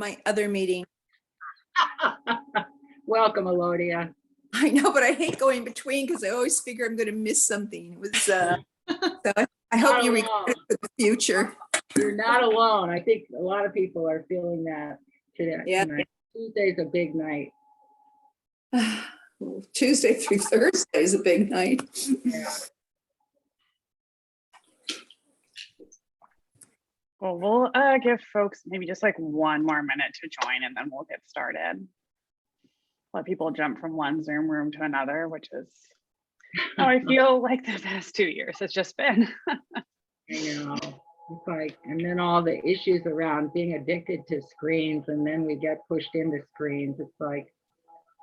my other meeting. Welcome, Elodia. I know, but I hate going between because I always figure I'm going to miss something. It was so I hope you record it for the future. You're not alone. I think a lot of people are feeling that today. Yeah. Tonight. Tuesday's a big night. Tuesday through Thursday is a big night. Yeah. Well, we'll give folks maybe just like 1 more minute to join and then we'll get started. Let people jump from one Zoom room to another, which is how I feel like the past 2 years has just been. I know. It's like, and then all the issues around being addicted to screens, and then we get pushed into screens. It's like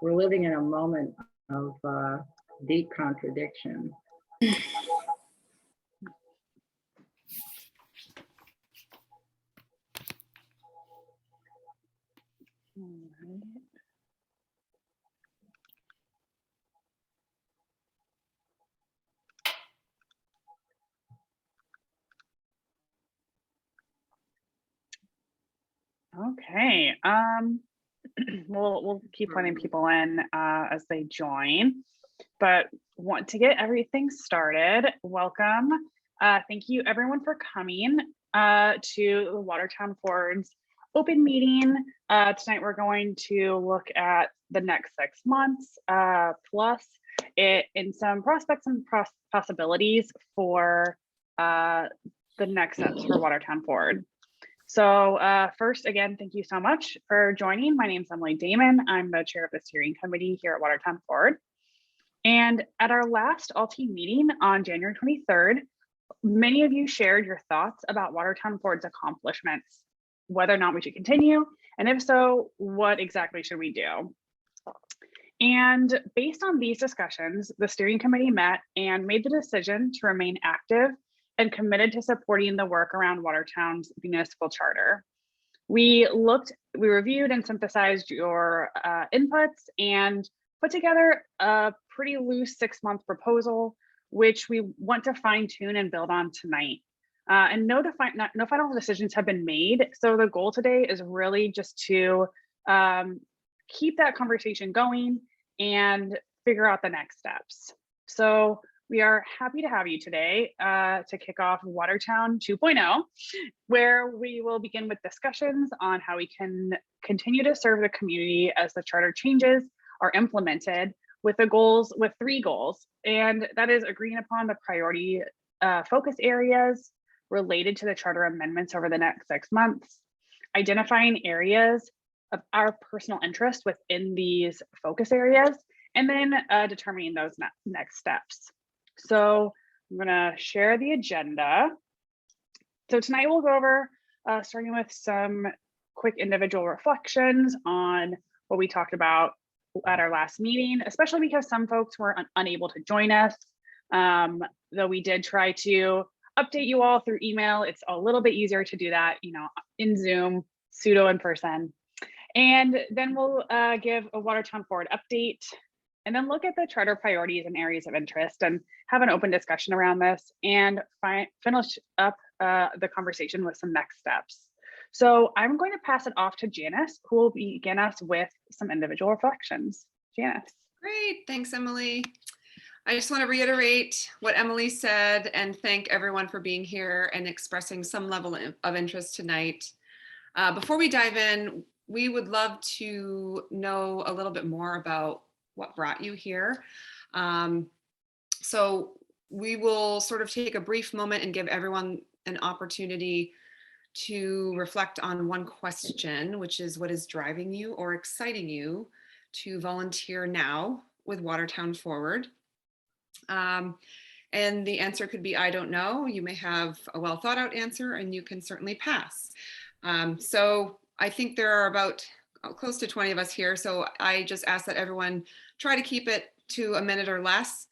we're living in a moment of deep contradiction. Okay, we'll keep letting people in as they join, but want to get everything started. Welcome. Thank you everyone for coming to the Watertown Forward's open meeting. Tonight we're going to look at the next 6 months, plus it in some prospects and possibilities for the next steps for Watertown Forward. So first, again, thank you so much for joining. My name is Emily Damon. I'm the chair of the steering committee here at Watertown Forward. And at our last all-team meeting on January 23rd, many of you shared your thoughts about Watertown Forward's accomplishments, whether or not we should continue, and if so, what exactly should we do? And based on these discussions, the steering committee met and made the decision to remain active and committed to supporting the work around Watertown's municipal charter. We reviewed and synthesized your inputs and put together a pretty loose 6-month proposal, which we want to fine tune and build on tonight. And no final decisions have been made. So the goal today is really just to keep that conversation going and figure out the next steps. So we are happy to have you today to kick off Watertown 2.0, where we will begin with discussions on how we can continue to serve the community as the charter changes are implemented with 3 goals. And that is agreeing upon the priority focus areas related to the charter amendments over the next 6 months, identifying areas of our personal interest within these focus areas, and then determining those next steps. So I'm going to share the agenda. So tonight we'll go over starting with some quick individual reflections on what we talked about at our last meeting, especially because some folks were unable to join us. Though we did try to update you all through email, it's a little bit easier to do that, in Zoom, pseudo in person. And then we'll give a Watertown Forward update, and then look at the charter priorities and areas of interest and have an open discussion around this, and finish up the conversation with some next steps. So I'm going to pass it off to Janice, who will begin us with some individual reflections. Janice. Great, thanks, Emily. I just want to reiterate what Emily said and thank everyone for being here and expressing some level of interest tonight. Before we dive in, we would love to know a little bit more about what brought you here. So we will sort of take a brief moment and give everyone an opportunity to reflect on one question, which is what is driving you or exciting you to volunteer now with Watertown Forward? And the answer could be, I don't know. You may have a well thought out answer and you can certainly pass. So I think there are about close to 20 of us here. So I just ask that everyone try to keep it to a minute or less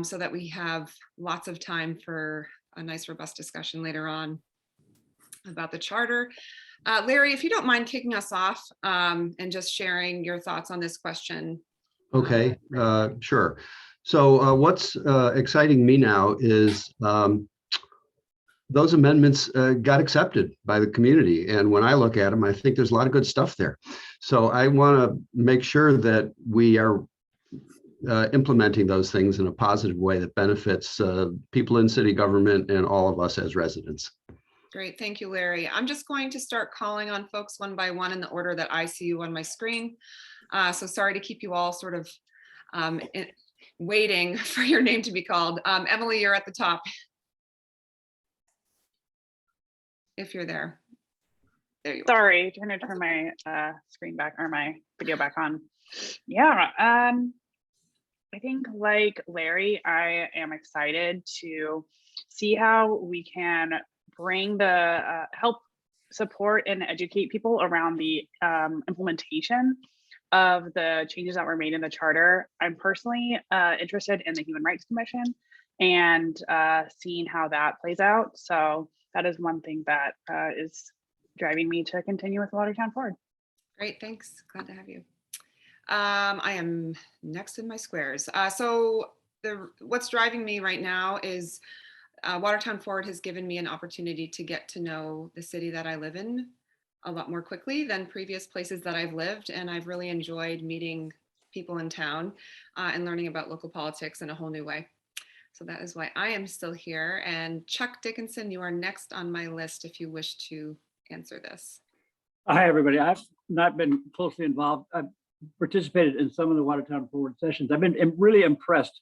so that we have lots of time for a nice robust discussion later on about the charter. Larry, if you don't mind kicking us off and just sharing your thoughts on this question. Okay, sure. So what's exciting me now is those amendments got accepted by the community. And when I look at them, I think there's a lot of good stuff there. So I want to make sure that we are implementing those things in a positive way that benefits people in city government and all of us as residents. Great, thank you, Larry. I'm just going to start calling on folks one by one in the order that I see you on my screen. So sorry to keep you all sort of waiting for your name to be called. Emily, you're at the top. If you're there. There you are. Sorry, trying to turn my screen back or my video back on. Yeah, I think like Larry, I am excited to see how we can bring the help support and educate people around the implementation of the changes that were made in the charter. I'm personally interested in the Human Rights Commission and seeing how that plays out. So that is one thing that is driving me to continue with Watertown Forward. Great, thanks. Glad to have you. I am next in my squares. So what's driving me right now is Watertown Forward has given me an opportunity to get to know the city that I live in a lot more quickly than previous places that I've lived. And I've really enjoyed meeting people in town and learning about local politics in a whole new way. So that is why I am still here. And Chuck Dickinson, you are next on my list if you wish to answer this. Hi, everybody. I've not been closely involved. I've participated in some of the Watertown Forward sessions. I've been really impressed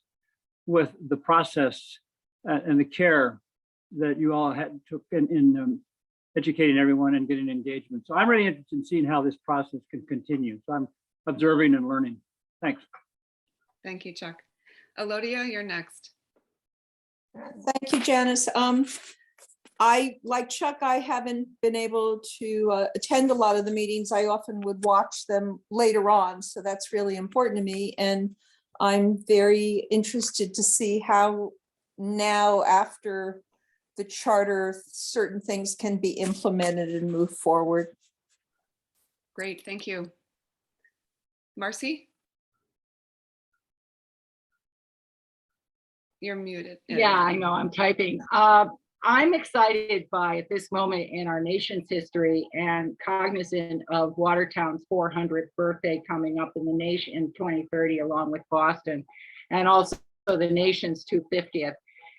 with the process and the care that you all took in educating everyone and getting engagement. So I'm really interested in seeing how this process can continue. So I'm observing and learning. Thanks. Thank you, Chuck. Elodia, you're next. Thank you, Janice. Like Chuck, I haven't been able to attend a lot of the meetings. I often would watch them later on. So that's really important to me. And I'm very interested to see how now after the charter, certain things can be implemented and move forward. Great, thank you. Marcy? You're muted. Yeah, I know, I'm typing. I'm excited by, at this moment in our nation's history and cognizant of Watertown's 400th birthday coming up in the nation in 2030, along with Boston, and also the nation's 250th,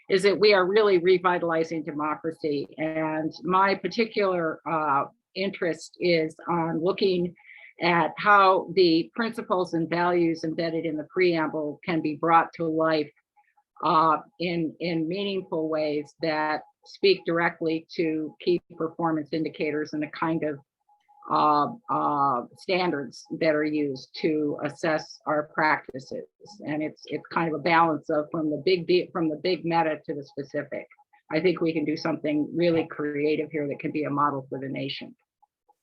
is that we are really revitalizing democracy. And my particular interest is on looking at how the principles and values embedded in the preamble can be brought to life in meaningful ways that speak directly to key performance indicators and the kind of standards that are used to assess our practices. And it's kind of a balance of from the big meta to the specific. I think we can do something really creative here that can be a model for the nation.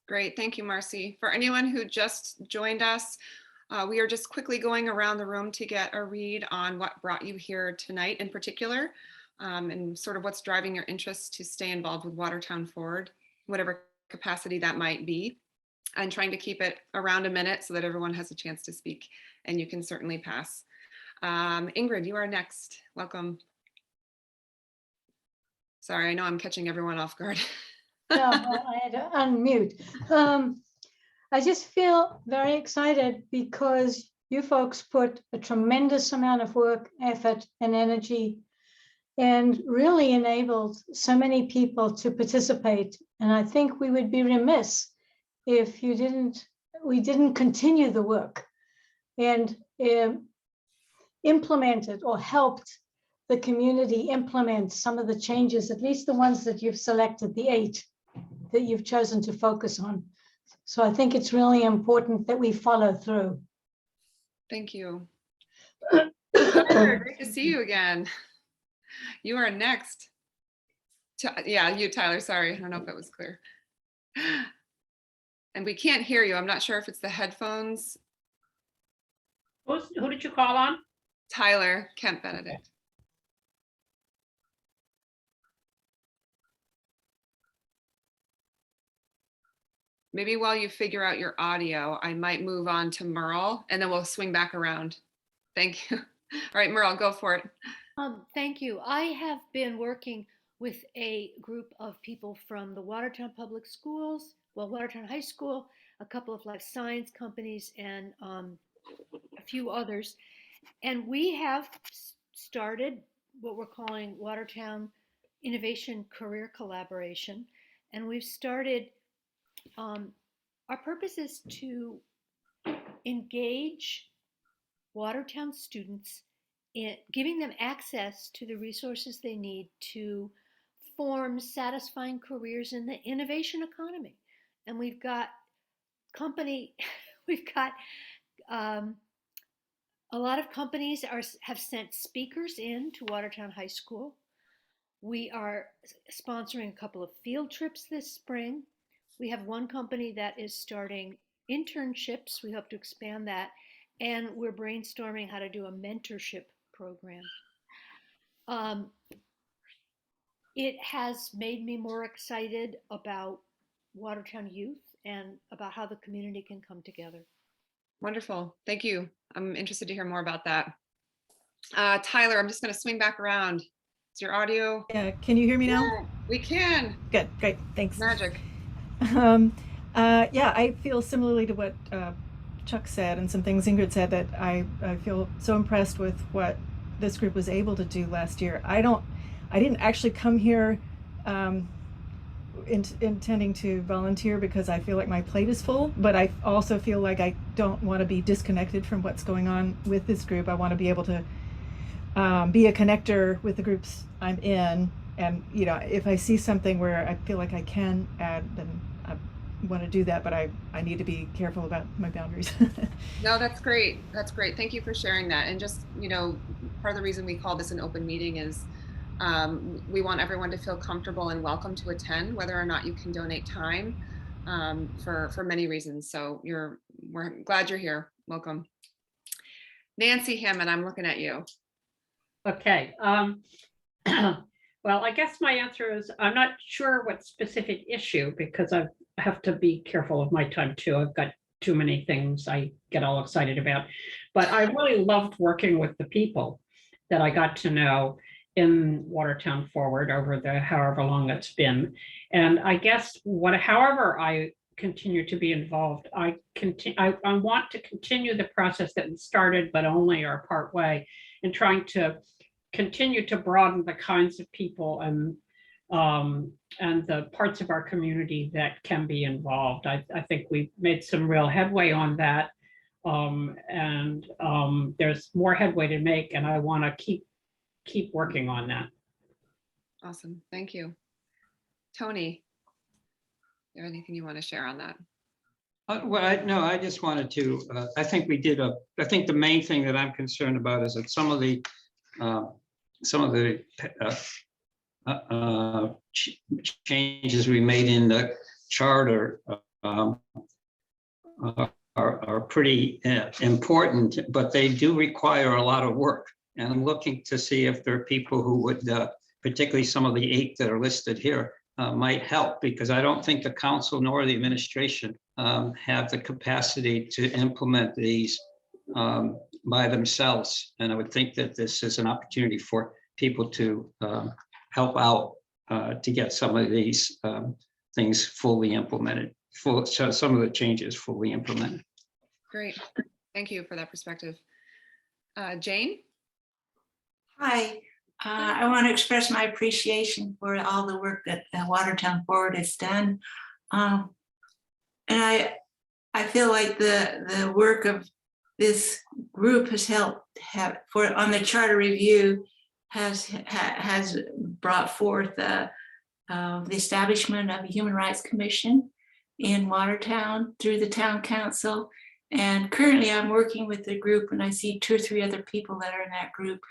Great, thank you, Marcy. For anyone who just joined us, we are just quickly going around the room to get a read on what brought you here tonight in particular, and sort of what's driving your interest to stay involved with Watertown Forward, whatever capacity that might be, and trying to keep it around a minute so that everyone has a chance to speak, and you can certainly pass. Ingrid, you are next. Welcome. Sorry, I know I'm catching everyone off guard. No, I had to unmute. I just feel very excited because you folks put a tremendous amount of work, effort, and energy and really enabled so many people to participate. And I think we would be remiss if we didn't continue the work and implemented or helped the community implement some of the changes, at least the ones that you've selected, the 8 that you've chosen to focus on. So I think it's really important that we follow through. Thank you. Tyler, great to see you again. You are next. Yeah, you, Tyler, sorry. I don't know if that was clear. And we can't hear you. I'm not sure if it's the headphones. Who did you call on? Tyler Kemp Benedict. Maybe while you figure out your audio, I might move on to Merle and then we'll swing back around. Thank you. All right, Merle, go for it. Thank you. I have been working with a group of people from the Watertown Public Schools, well, Watertown High School, a couple of life science companies, and a few others. And we have started what we're calling Watertown Innovation Career Collaboration. And we've started, our purpose is to engage Watertown students in giving them access to the resources they need to form satisfying careers in the innovation economy. And we've got we've got a lot of companies have sent speakers in to Watertown High School. We are sponsoring a couple of field trips this spring. We have one company that is starting internships. We hope to expand that. And we're brainstorming how to do a mentorship program. It has made me more excited about Watertown youth and about how the community can come together. Wonderful. Thank you. I'm interested to hear more about that. Tyler, I'm just going to swing back around. Is your audio? Yeah, can you hear me now? Yeah, we can. Good, great, thanks. Magic. Yeah, I feel similarly to what Chuck said and some things Ingrid said, that I feel so impressed with what this group was able to do last year. I didn't actually come here intending to volunteer because I feel like my plate is full, but I also feel like I don't want to be disconnected from what's going on with this group. I want to be able to be a connector with the groups I'm in, and you know, if I see something where I feel like I can add, then I want to do that, but I need to be careful about my boundaries. No, that's great. That's great. Thank you for sharing that. And just, you know, part of the reason we call this an open meeting is we want everyone to feel comfortable and welcome to attend, whether or not you can donate time, for many reasons. So we're glad you're here. Welcome. Nancy Hammond, I'm looking at you. Okay. Well, I guess my answer is I'm not sure what specific issue, because I have to be careful of my time too. I've got too many things I get all excited about, but I really loved working with the people that I got to know in Watertown Forward over the however long it's been. And I guess however I continue to be involved, I want to continue the process that we started, but only are part way, in trying to continue to broaden the kinds of people and the parts of our community that can be involved. I think we've made some real headway on that, and there's more headway to make, and I want to keep working on that. Awesome. Thank you. Tony, you have anything you want to share on that? Well, I just wanted to, I think the main thing that I'm concerned about is that some of the changes we made in the charter are pretty important, but they do require a lot of work. And I'm looking to see if there are people who would, particularly some of the 8 that are listed here, might help, because I don't think the council nor the administration have the capacity to implement these by themselves. And I would think that this is an opportunity for people to help out to get some of these things fully implemented, so some of the changes fully implemented. Great. Thank you for that perspective. Jane? Hi, I want to express my appreciation for all the work that Watertown Forward has done. And I feel like the work of this group has helped on the charter review has brought forth the establishment of a Human Rights Commission in Watertown through the town council. And currently I'm working with the group, and I see 2 or 3 other people that are in that group.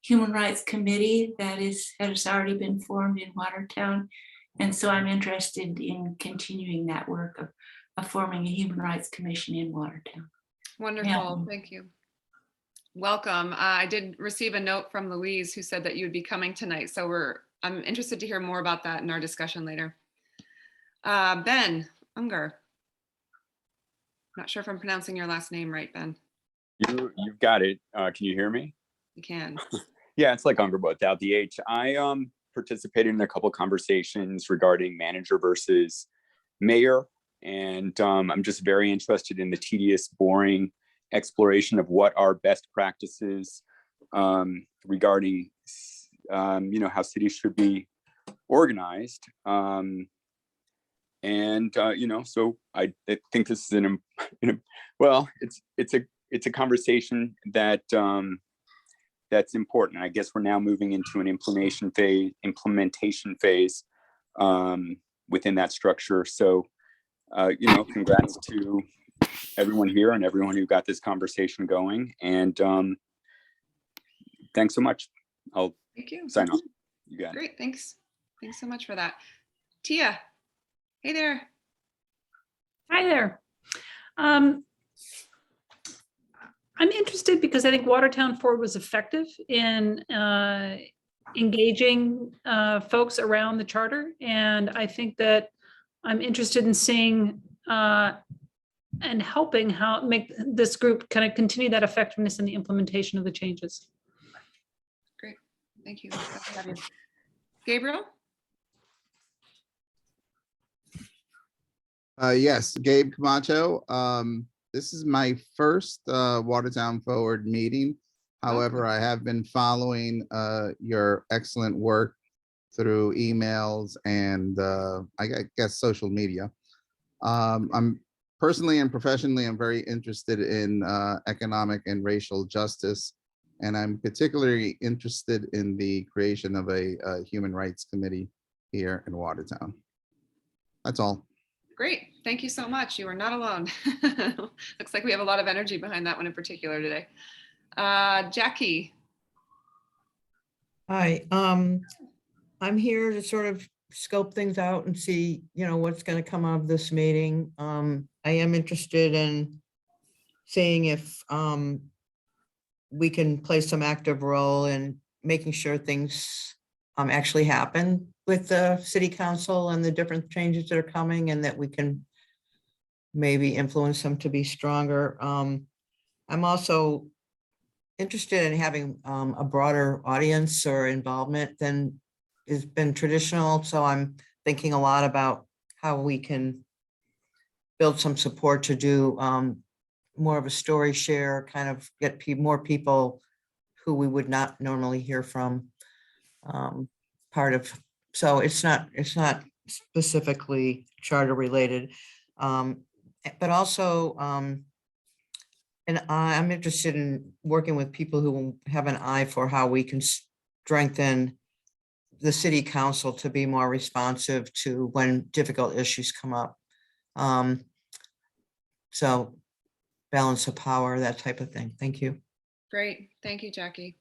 Human Rights Committee has already been formed in Watertown. And so I'm interested in continuing that work of forming a Human Rights Commission in Watertown. Wonderful. Yeah. Thank you. Welcome. I did receive a note from Louise who said that you would be coming tonight. So I'm interested to hear more about that in our discussion later. Ben Unger. Not sure if I'm pronouncing your last name right, Ben. You've got it. Can you hear me? You can. Yeah, it's like Unger, but without the H. I participated in a couple conversations regarding manager versus mayor. And I'm just very interested in the tedious, boring exploration of what are best practices regarding, how cities should be organized. So I think this is it's a conversation that that's important. I guess we're now moving into an implementation phase within that structure. So, congrats to everyone here and everyone who got this conversation going. And thanks so much. I'll Thank you. sign off. You got it. Great, thanks. Thanks so much for that. Tia, hey there. Hi there. I'm interested because I think Watertown Forward was effective in engaging folks around the charter. And I think that I'm interested in seeing and helping how make this group kind of continue that effectiveness in the implementation of the changes. Great, thank you. Glad to have you. Gabriel? Yes, Gabe Camacho. This is my first Watertown Forward meeting. However, I have been following your excellent work through emails and I guess social media. I'm personally and professionally, I'm very interested in economic and racial justice. And I'm particularly interested in the creation of a human rights committee here in Watertown. That's all. Great, thank you so much. You are not alone. Looks like we have a lot of energy behind that one in particular today. Jackie. Hi, I'm here to sort of scope things out and see, what's going to come out of this meeting. I am interested in seeing if we can play some active role in making sure things actually happen with the city council and the different changes that are coming, and that we can maybe influence them to be stronger. I'm also interested in having a broader audience or involvement than has been traditional. So I'm thinking a lot about how we can build some support to do more of a story share, kind of get more people who we would not normally hear from. So it's not specifically charter related, but also, and I'm interested in working with people who have an eye for how we can strengthen the city council to be more responsive to when difficult issues come up. So balance of power, that type of thing. Thank you. Great, thank you, Jackie.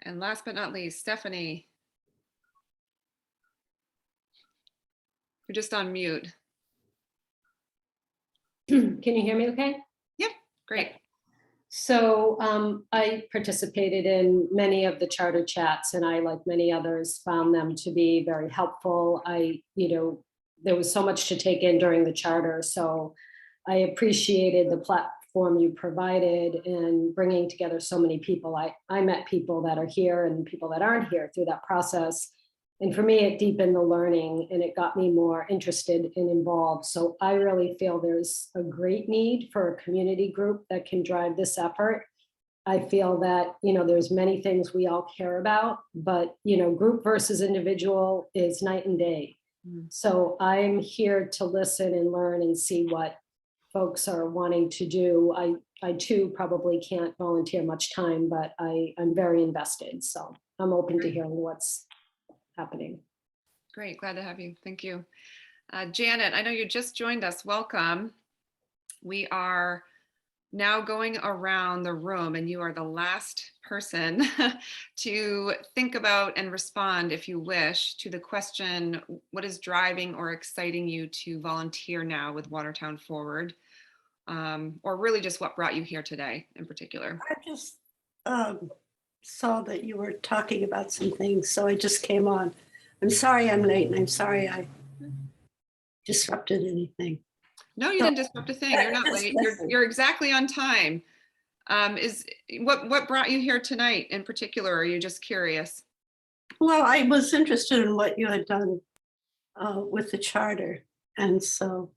And last but not least, Stephanie. You're just on mute. Can you hear me okay? Yep, great. So I participated in many of the charter chats, and I, like many others, found them to be very helpful. There was so much to take in during the charter, so I appreciated the platform you provided in bringing together so many people. I met people that are here and people that aren't here through that process. And for me, it deepened the learning and it got me more interested and involved. So I really feel there's a great need for a community group that can drive this effort. I feel that, there's many things we all care about, but, group versus individual is night and day. So I'm here to listen and learn and see what folks are wanting to do. I too probably can't volunteer much time, but I'm very invested. So I'm open to hearing what's happening. Great, glad to have you. Thank you. Janet, I know you just joined us. Welcome. We are now going around the room and you are the last person to think about and respond, if you wish, to the question, what is driving or exciting you to volunteer now with Watertown Forward? Or really just what brought you here today in particular? I just saw that you were talking about some things, so I just came on. I'm sorry I'm late, and I'm sorry I disrupted anything. No, you didn't disrupt a thing. You're not late. You're exactly on time. What brought you here tonight in particular? Or are you just curious? Well, I was interested in what you had done with the charter. And so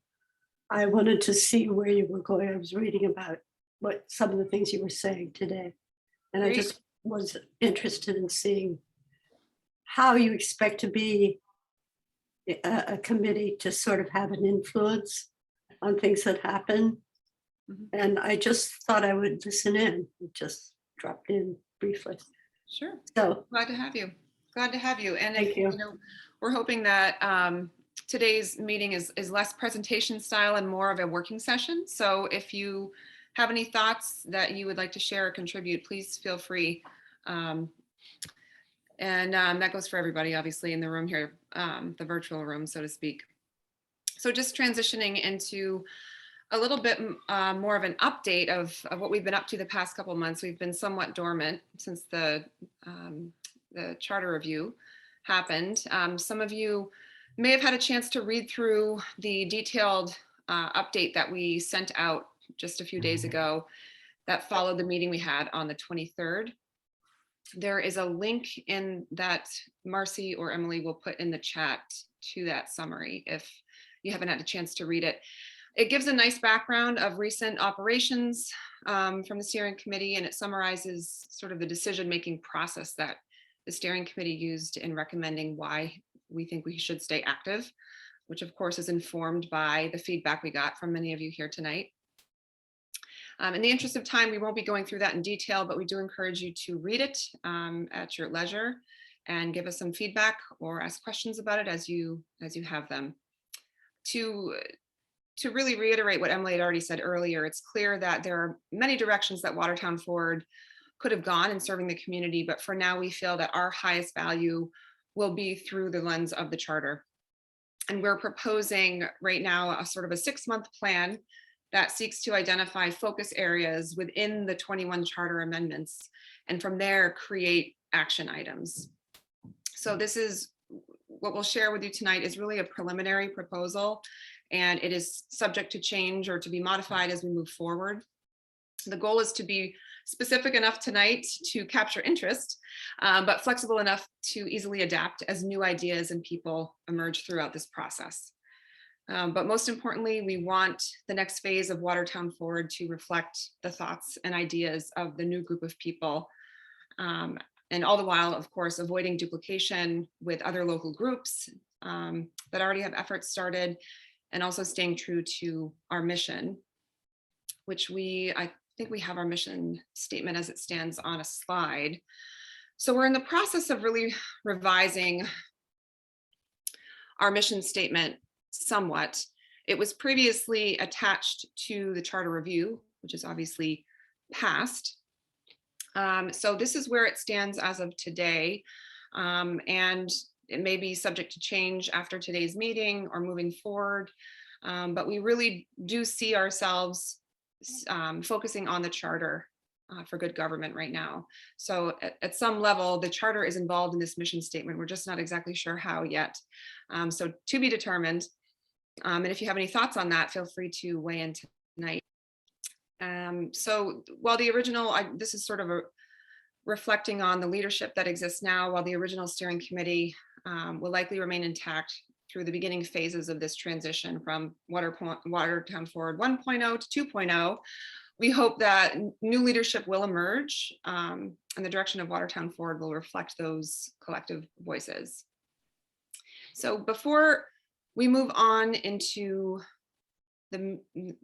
I wanted to see where you were going. I was reading about what some of the things you were saying today. And I Great. just was interested in seeing how you expect to be a committee to sort of have an influence on things that happen. Mhm. And I just thought I would listen in, just dropped in briefly. Sure. So Glad to have you. Glad to have you. And Thank if, you. you know, we're hoping that today's meeting is less presentation style and more of a working session. So if you have any thoughts that you would like to share or contribute, please feel free. And that goes for everybody, obviously, in the room here, the virtual room, so to speak. So just transitioning into a little bit more of an update of what we've been up to the past couple of months. We've been somewhat dormant since the charter review happened. Some of you may have had a chance to read through the detailed update that we sent out just a few days ago that followed the meeting we had on the 23rd. There is a link in that Marcy or Emily will put in the chat to that summary if you haven't had a chance to read it. It gives a nice background of recent operations from the steering committee, and it summarizes sort of the decision-making process that the steering committee used in recommending why we think we should stay active, which of course is informed by the feedback we got from many of you here tonight. In the interest of time, we won't be going through that in detail, but we do encourage you to read it at your leisure and give us some feedback or ask questions about it as you have them. To really reiterate what Emily had already said earlier, it's clear that there are many directions that Watertown Forward could have gone in serving the community, but for now we feel that our highest value will be through the lens of the charter. And we're proposing right now a sort of a 6-month plan that seeks to identify focus areas within the 21 charter amendments, and from there create action items. So this is what we'll share with you tonight is really a preliminary proposal, and it is subject to change or to be modified as we move forward. The goal is to be specific enough tonight to capture interest, but flexible enough to easily adapt as new ideas and people emerge throughout this process. But most importantly, we want the next phase of Watertown Forward to reflect the thoughts and ideas of the new group of people. And all the while, of course, avoiding duplication with other local groups that already have efforts started, and also staying true to our mission, which I think we have our mission statement as it stands on a slide. So we're in the process of really revising our mission statement somewhat. It was previously attached to the charter review, which is obviously passed. So this is where it stands as of today. And it may be subject to change after today's meeting or moving forward. But we really do see ourselves focusing on the charter for good government right now. So at some level, the charter is involved in this mission statement. We're just not exactly sure how yet. So to be determined. And if you have any thoughts on that, feel free to weigh in tonight. So while the original, this is sort of reflecting on the leadership that exists now, while the original steering committee will likely remain intact through the beginning phases of this transition from Watertown Forward 1.0 to 2.0, we hope that new leadership will emerge and the direction of Watertown Forward will reflect those collective voices. So before we move on into the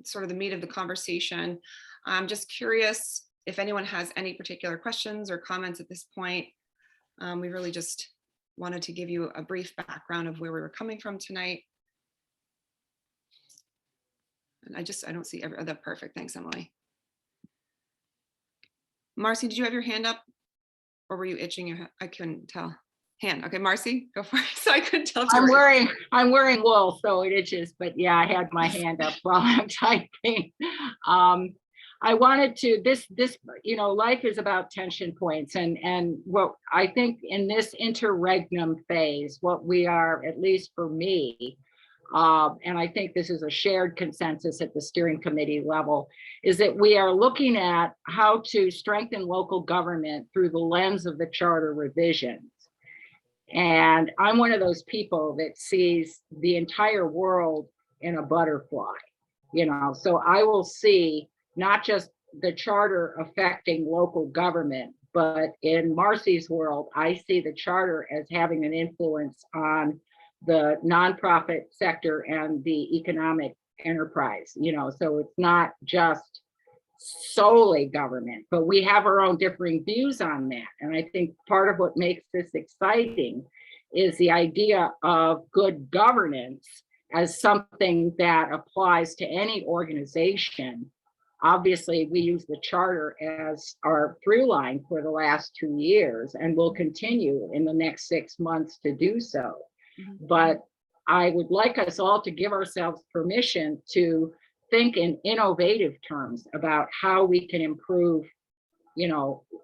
sort of the meat of the conversation, I'm just curious if anyone has any particular questions or comments at this point. We really just wanted to give you a brief background of where we were coming from tonight. And I don't see that. Perfect. Thanks, Emily. Marcy, did you have your hand up or were you itching your head? I couldn't tell. Hand. Okay, Marcy, go for it. So I couldn't tell. I'm wearing wool, so it itches, but yeah, I had my hand up while I'm typing. I wanted to, life is about tension points, and what I think in this interregnum phase, what we are, at least for me, and I think this is a shared consensus at the steering committee level, is that we are looking at how to strengthen local government through the lens of the charter revisions. And I'm one of those people that sees the entire world in a butterfly, so I will see not just the charter affecting local government, but in Marcy's world, I see the charter as having an influence on the nonprofit sector and the economic enterprise, so it's not just solely government, but we have our own differing views on that. And I think part of what makes this exciting is the idea of good governance as something that applies to any organization. Obviously, we use the charter as our through line for the last 2 years, and will continue in the next 6 months to do so. But I would like us all to give ourselves permission to think in innovative terms about how we can improve,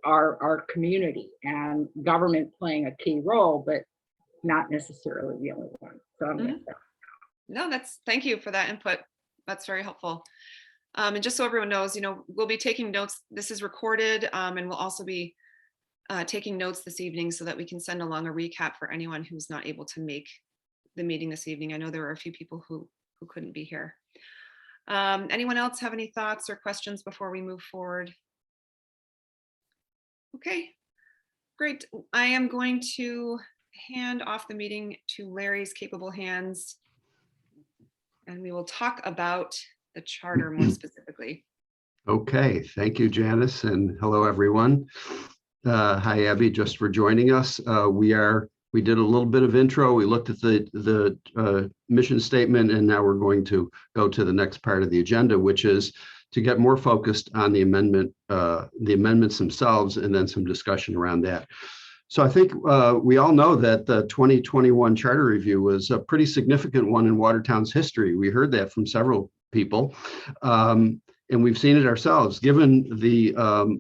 our community, and government playing a key role, but not necessarily the only one. So I'm gonna stop. No, thank you for that input. That's very helpful. And just so everyone knows, we'll be taking notes. This is recorded, and we'll also be taking notes this evening so that we can send along a recap for anyone who's not able to make the meeting this evening. I know there were a few people who couldn't be here. Anyone else have any thoughts or questions before we move forward? Okay, great. I am going to hand off the meeting to Larry's capable hands, and we will talk about the charter more specifically. Okay, thank you, Janice, and hello, everyone. Hi, Abby, just for joining us. We did a little bit of intro. We looked at the mission statement, and now we're going to go to the next part of the agenda, which is to get more focused on the amendments themselves, and then some discussion around that. So I think we all know that the 2021 charter review was a pretty significant one in Watertown's history. We heard that from several people, and we've seen it ourselves, given the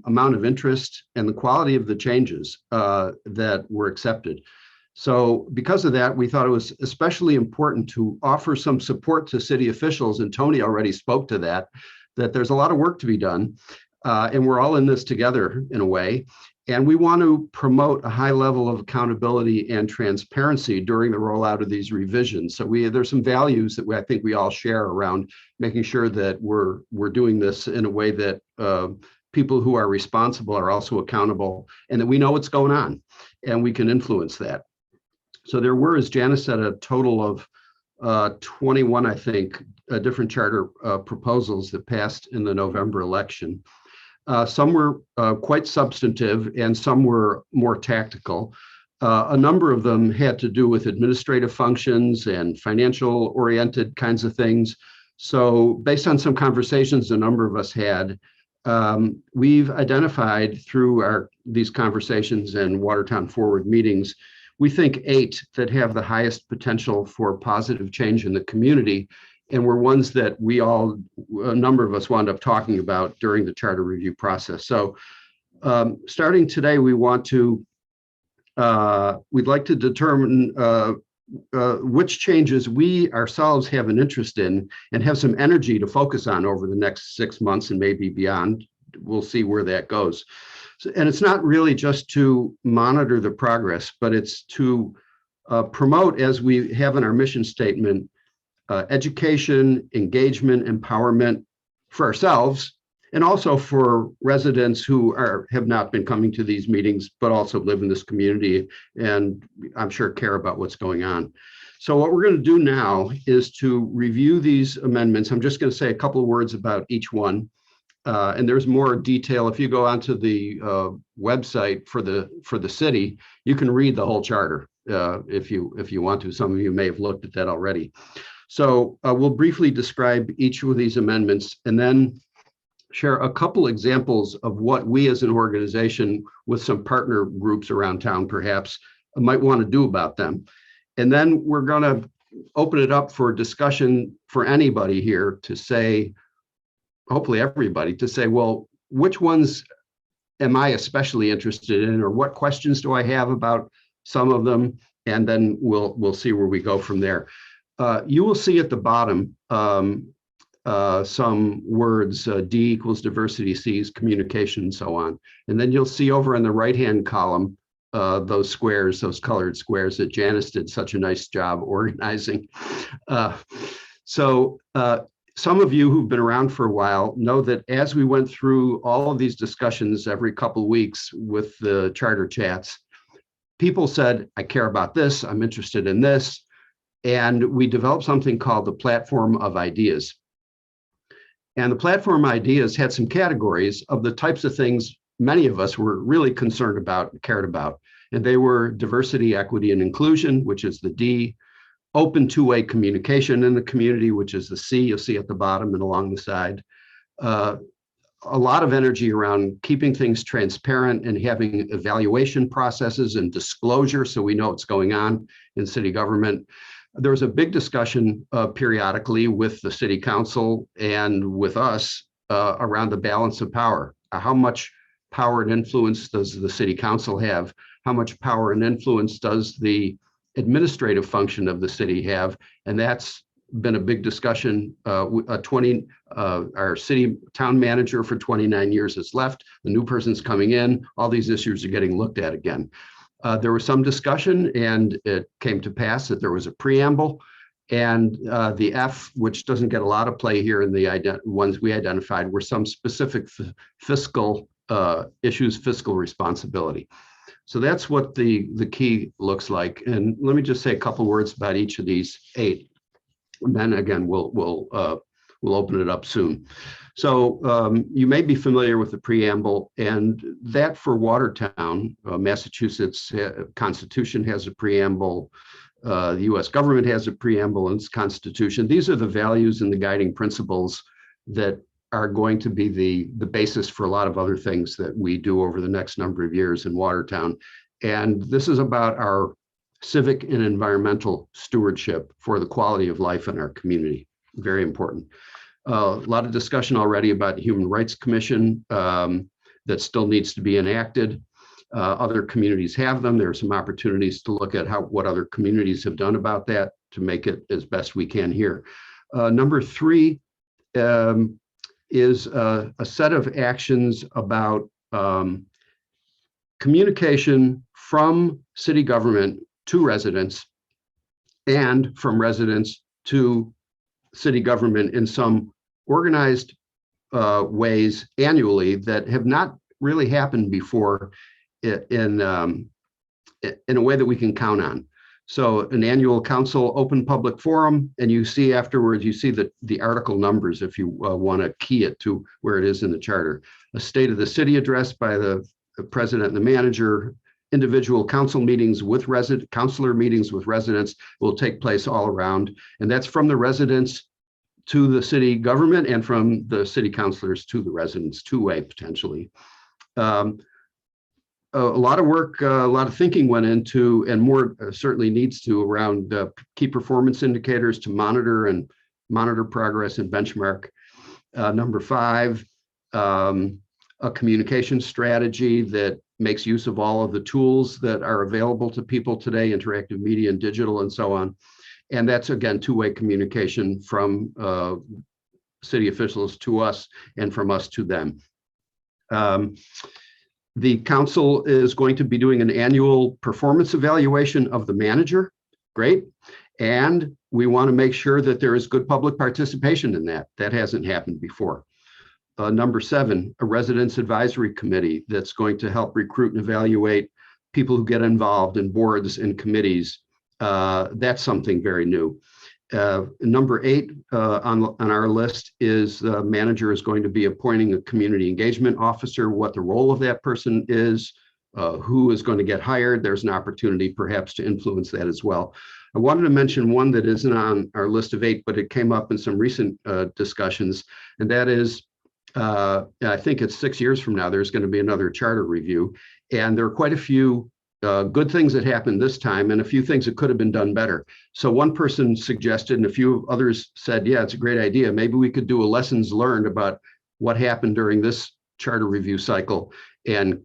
amount of interest and the quality of the changes that were accepted. So because of that, we thought it was especially important to offer some support to city officials, and Tony already spoke to that there's a lot of work to be done, and we're all in this together in a way. And we want to promote a high level of accountability and transparency during the rollout of these revisions. So there's some values that I think we all share around making sure that we're doing this in a way that people who are responsible are also accountable, and that we know what's going on and we can influence that. So there were, as Janice said, a total of 21, I think, different charter proposals that passed in the November election. Some were quite substantive, and some were more tactical. A number of them had to do with administrative functions and financial oriented kinds of things. So based on some conversations a number of us had, we've identified through these conversations and Watertown Forward meetings, we think 8 that have the highest potential for positive change in the community, and were ones that a number of us wound up talking about during the charter review process. So starting today, we'd like to determine which changes we ourselves have an interest in and have some energy to focus on over the next 6 months and maybe beyond. We'll see where that goes. And it's not really just to monitor the progress, but it's to promote, as we have in our mission statement, education, engagement, empowerment for ourselves, and also for residents who have not been coming to these meetings, but also live in this community and I'm sure care about what's going on. So what we're going to do now is to review these amendments. I'm just going to say a couple of words about each one. And there's more detail. If you go onto the website for the city, you can read the whole charter if you want to. Some of you may have looked at that already. So we'll briefly describe each of these amendments and then share a couple examples of what we as an organization with some partner groups around town perhaps might want to do about them. And then we're going to open it up for discussion for anybody here to say, hopefully everybody, to say, well, which ones am I especially interested in, or what questions do I have about some of them? And then we'll see where we go from there. You will see at the bottom some words, D equals diversity, C is communication, and so on. And then you'll see over in the right-hand column those squares, those colored squares that Janice did such a nice job organizing. So some of you who've been around for a while know that as we went through all of these discussions every couple of weeks with the charter chats, people said, I care about this, I'm interested in this. And we developed something called the Platform of Ideas. And the Platform Ideas had some categories of the types of things many of us were really concerned about and cared about. And they were diversity, equity, and inclusion, which is the D, open two-way communication in the community, which is the C, you'll see at the bottom and along the side. A lot of energy around keeping things transparent and having evaluation processes and disclosure so we know what's going on in city government. There was a big discussion periodically with the city council and with us around the balance of power. How much power and influence does the city council have? How much power and influence does the administrative function of the city have? And that's been a big discussion. Our city town manager for 29 years has left. The new person's coming in. All these issues are getting looked at again. There was some discussion, and it came to pass that there was a preamble, and the F, which doesn't get a lot of play here in the ones we identified, were some specific fiscal issues, fiscal responsibility. So that's what the key looks like. And let me just say a couple words about each of these 8. And then again, we'll open it up soon. So you may be familiar with the preamble, and that for Watertown, Massachusetts Constitution has a preamble. The U.S. government has a preamble in its Constitution. These are the values and the guiding principles that are going to be the basis for a lot of other things that we do over the next number of years in Watertown. And this is about our civic and environmental stewardship for the quality of life in our community. Very important. A lot of discussion already about the Human Rights Commission that still needs to be enacted. Other communities have them. There are some opportunities to look at what other communities have done about that to make it as best we can here. Number 3 is a set of actions about communication from city government to residents and from residents to city government in some organized ways annually that have not really happened before in a way that we can count on. So an annual council open public forum, and you see afterwards, you see the article numbers if you want to key it to where it is in the charter. A state of the city address by the president and the manager. Individual council meetings with councilor meetings with residents will take place all around. And that's from the residents to the city government and from the city councilors to the residents, two-way potentially. A lot of work, a lot of thinking went into, and more certainly needs to, around key performance indicators to monitor progress and benchmark. Number 5, a communication strategy that makes use of all of the tools that are available to people today, interactive media and digital and so on. And that's, again, two-way communication from city officials to us and from us to them. The council is going to be doing an annual performance evaluation of the manager. Great. And we want to make sure that there is good public participation in that. That hasn't happened before. Number 7, a residents advisory committee that's going to help recruit and evaluate people who get involved in boards and committees. That's something very new. Number 8 on our list is the manager is going to be appointing a community engagement officer, what the role of that person is, who is going to get hired. There's an opportunity perhaps to influence that as well. I wanted to mention one that isn't on our list of 8, but it came up in some recent discussions, and that is, I think it's 6 years from now, there's going to be another charter review, and there are quite a few good things that happened this time and a few things that could have been done better. So one person suggested, and a few others said, yeah, it's a great idea. Maybe we could do a lessons learned about what happened during this charter review cycle and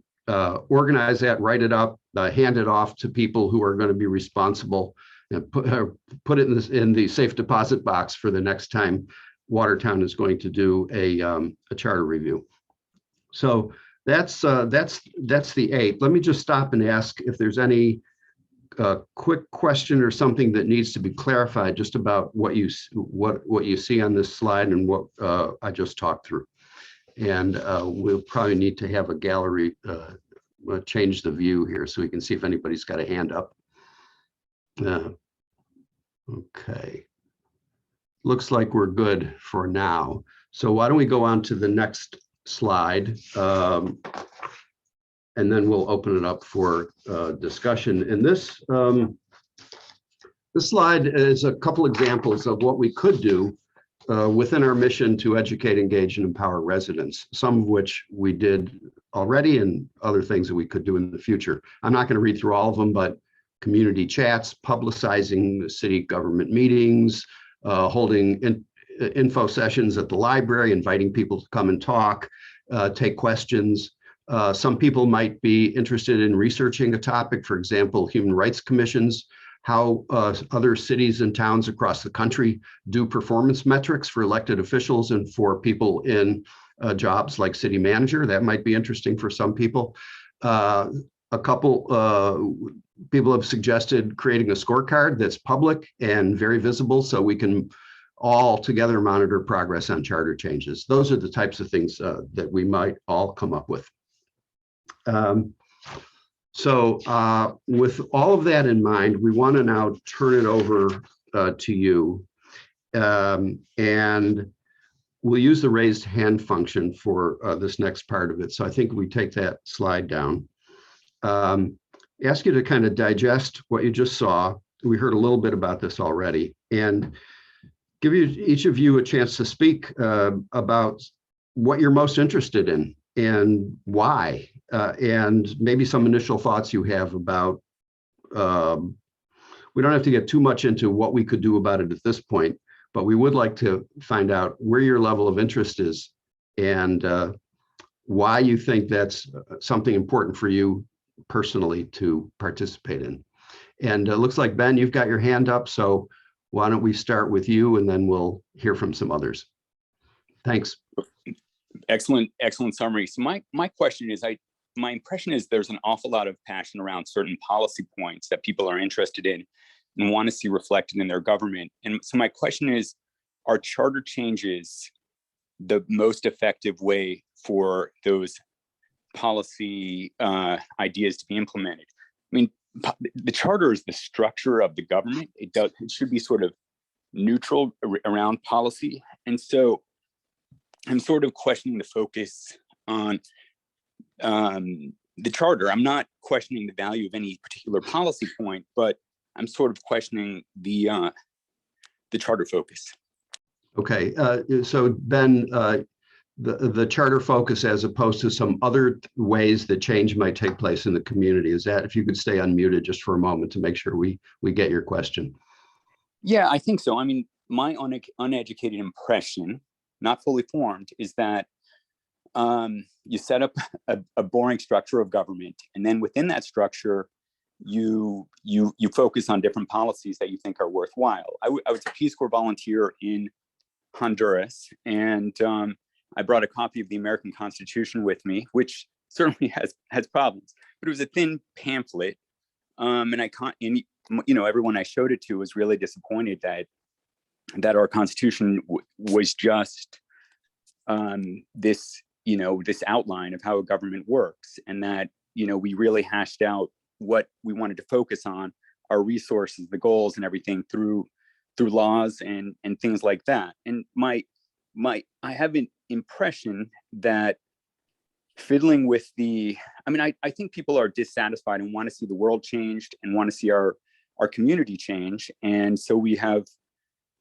organize that, write it up, hand it off to people who are going to be responsible, and put it in the safe deposit box for the next time Watertown is going to do a charter review. So That's the 8th. Let me just stop and ask if there's any quick question or something that needs to be clarified just about what you see on this slide and what I just talked through. And we'll probably need to have a gallery change the view here so we can see if anybody's got a hand up. Okay. Looks like we're good for now. So why don't we go on to the next slide, and then we'll open it up for discussion. And this slide is a couple examples of what we could do within our mission to educate, engage, and empower residents, some of which we did already and other things that we could do in the future. I'm not going to read through all of them, but community chats, publicizing the city government meetings, holding info sessions at the library, inviting people to come and talk, take questions. Some people might be interested in researching a topic, for example, human rights commissions, how other cities and towns across the country do performance metrics for elected officials and for people in jobs like city manager. That might be interesting for some people. A couple people have suggested creating a scorecard that's public and very visible so we can all together monitor progress on charter changes. Those are the types of things that we might all come up with. So with all of that in mind, we want to now turn it over to you. And we'll use the raised hand function for this next part of it. So I think we take that slide down. Ask you to kind of digest what you just saw. We heard a little bit about this already, and give each of you a chance to speak about what you're most interested in and why, and maybe some initial thoughts you have about, we don't have to get too much into what we could do about it at this point, but we would like to find out where your level of interest is and why you think that's something important for you personally to participate in. And it looks like, Ben, you've got your hand up, so why don't we start with you and then we'll hear from some others. Thanks. Excellent summary. So my question is, my impression is there's an awful lot of passion around certain policy points that people are interested in and want to see reflected in their government. And so my question is, are charter changes the most effective way for those policy ideas to be implemented? I mean, the charter is the structure of the government. It should be sort of neutral around policy. And so I'm sort of questioning the focus on the charter. I'm not questioning the value of any particular policy point, but I'm sort of questioning the charter focus. Okay, so Ben, the charter focus as opposed to some other ways that change might take place in the community. Is that, if you could stay unmuted just for a moment to make sure we get your question. Yeah, I think so. I mean, my uneducated impression, not fully formed, is that you set up a boring structure of government, and then within that structure, you focus on different policies that you think are worthwhile. I was a Peace Corps volunteer in Honduras, and I brought a copy of the American Constitution with me, which certainly has problems, but it was a thin pamphlet, and everyone I showed it to was really disappointed that our Constitution was just this outline of how a government works, and that we really hashed out what we wanted to focus on, our resources, the goals, and everything through laws and things like that. And I have an impression that fiddling with I think people are dissatisfied and want to see the world changed and want to see our community change. And so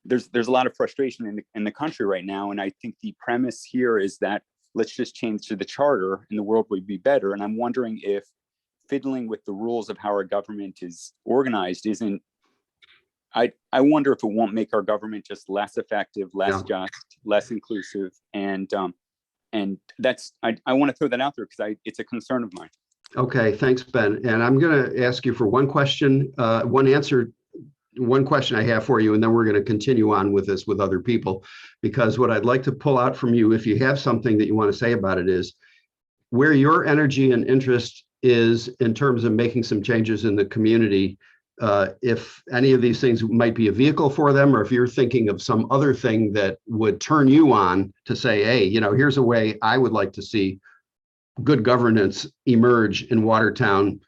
there's a lot of frustration in the country right now. And I think the premise here is that let's just change to the charter and the world would be better. And I'm wondering if fiddling with the rules of how our government is organized I wonder if it won't make our government just less effective, less just, less inclusive. And that's, I want to throw that out there because it's a concern of mine. Okay, thanks, Ben. And I'm going to ask you for one question, one question I have for you, and then we're going to continue on with this with other people, because what I'd like to pull out from you, if you have something that you want to say about it, is where your energy and interest is in terms of making some changes in the community. If any of these things might be a vehicle for them, or if you're thinking of some other thing that would turn you on to say, hey, here's a way I would like to see good governance emerge in Watertown,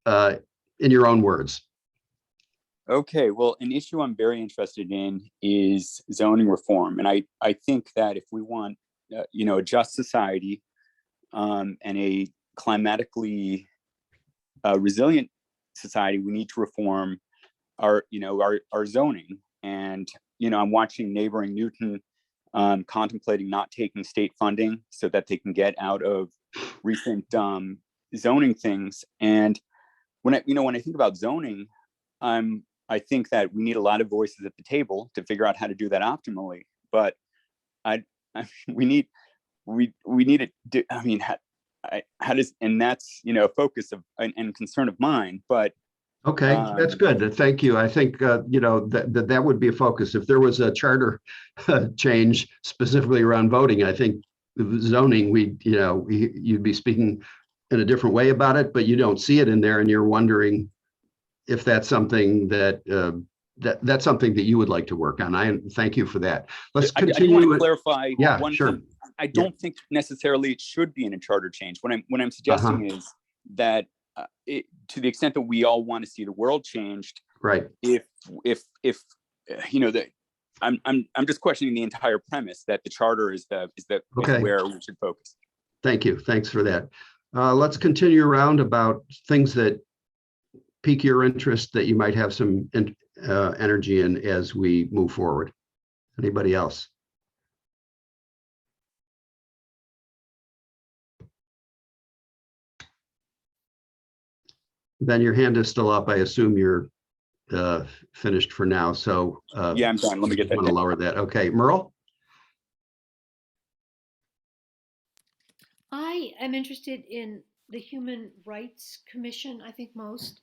in your own words. Okay, well, an issue I'm very interested in is zoning reform. And I think that if we want, a just society and a climatically resilient society, we need to reform our zoning. And, I'm watching neighboring Newton contemplating not taking state funding so that they can get out of recent zoning things. And when I think about zoning, I think that we need a lot of voices at the table to figure out how to do that optimally. But we need it. How does, and that's a focus of and concern of mine. But okay, that's good. Thank you. I think that would be a focus. If there was a charter change specifically around voting, I think zoning, you'd be speaking in a different way about it, but you don't see it in there, and you're wondering if that's something that's something that you would like to work on. I thank you for that. Let's continue. I want to clarify one sure. thing. I don't think necessarily it should be in a charter change. What I'm suggesting is that to the extent that we all want to see the world changed, right? If that I'm just questioning the entire premise that the charter is where we should focus. Thank you. Thanks for that. Let's continue around about things that pique your interest that you might have some energy in as we move forward. Anybody else? Ben, your hand is still up. I assume you're finished for now. So yeah, I'm done. Let me get that. Want to lower that. Okay, Merle. I am interested in the Human Rights Commission, I think most.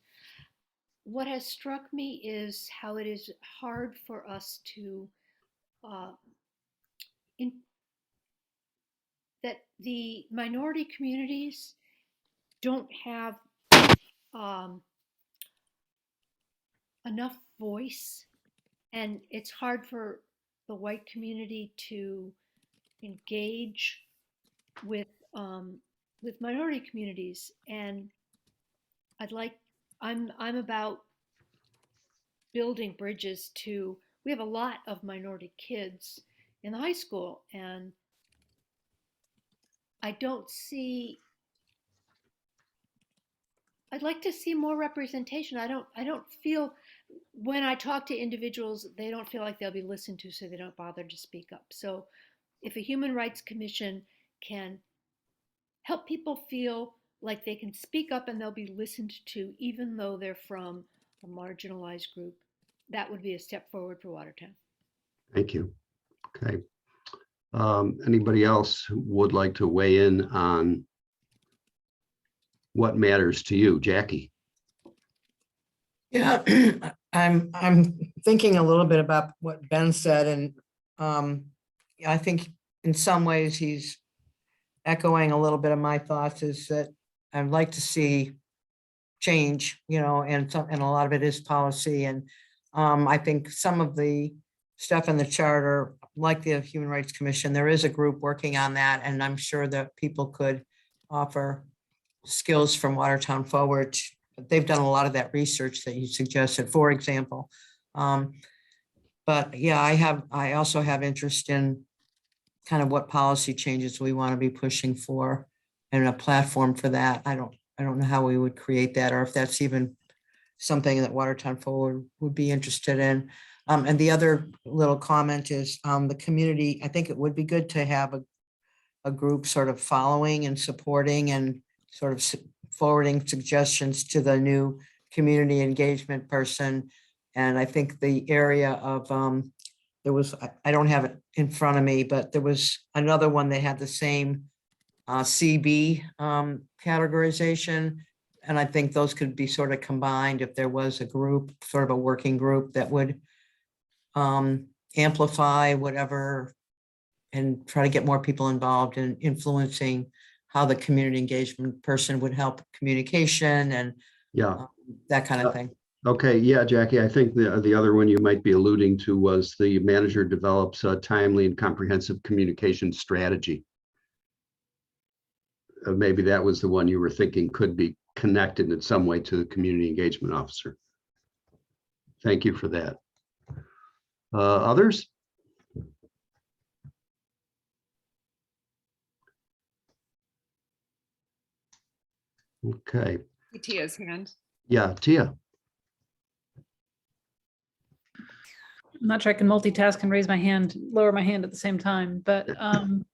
What has struck me is how it is hard for us to, that the minority communities don't have enough voice, and it's hard for the white community to engage with minority communities. And I'm about building bridges to, we have a lot of minority kids in the high school, and I'd like to see more representation. I don't feel, when I talk to individuals, they don't feel like they'll be listened to, so they don't bother to speak up. So if a Human Rights Commission can help people feel like they can speak up and they'll be listened to, even though they're from a marginalized group, that would be a step forward for Watertown. Thank you. Okay. Anybody else who would like to weigh in on what matters to you? Jackie. Yeah, I'm thinking a little bit about what Ben said, and I think in some ways he's echoing a little bit of my thoughts, is that I'd like to see change, and a lot of it is policy. And I think some of the stuff in the charter, like the Human Rights Commission, there is a group working on that, and I'm sure that people could offer skills from Watertown Forward. They've done a lot of that research that you suggested, for example. But yeah, I also have interest in kind of what policy changes we want to be pushing for, and a platform for that. I don't know how we would create that, or if that's even something that Watertown Forward would be interested in. And the other little comment is the community. I think it would be good to have a group sort of following and supporting and sort of forwarding suggestions to the new community engagement person. And I think the area of, there was, I don't have it in front of me, but there was another one that had the same CB categorization. And I think those could be sort of combined if there was a group, sort of a working group that would amplify whatever and try to get more people involved in influencing how the community engagement person would help communication and Yeah. that kind of thing. Okay, yeah, Jackie, I think the other one you might be alluding to was the manager develops a timely and comprehensive communication strategy. Maybe that was the one you were thinking could be connected in some way to the community engagement officer. Thank you for that. Others? Okay, Tia's hand. yeah, Tia. I'm not sure I can multitask and raise my hand, lower my hand at the same time, but I'm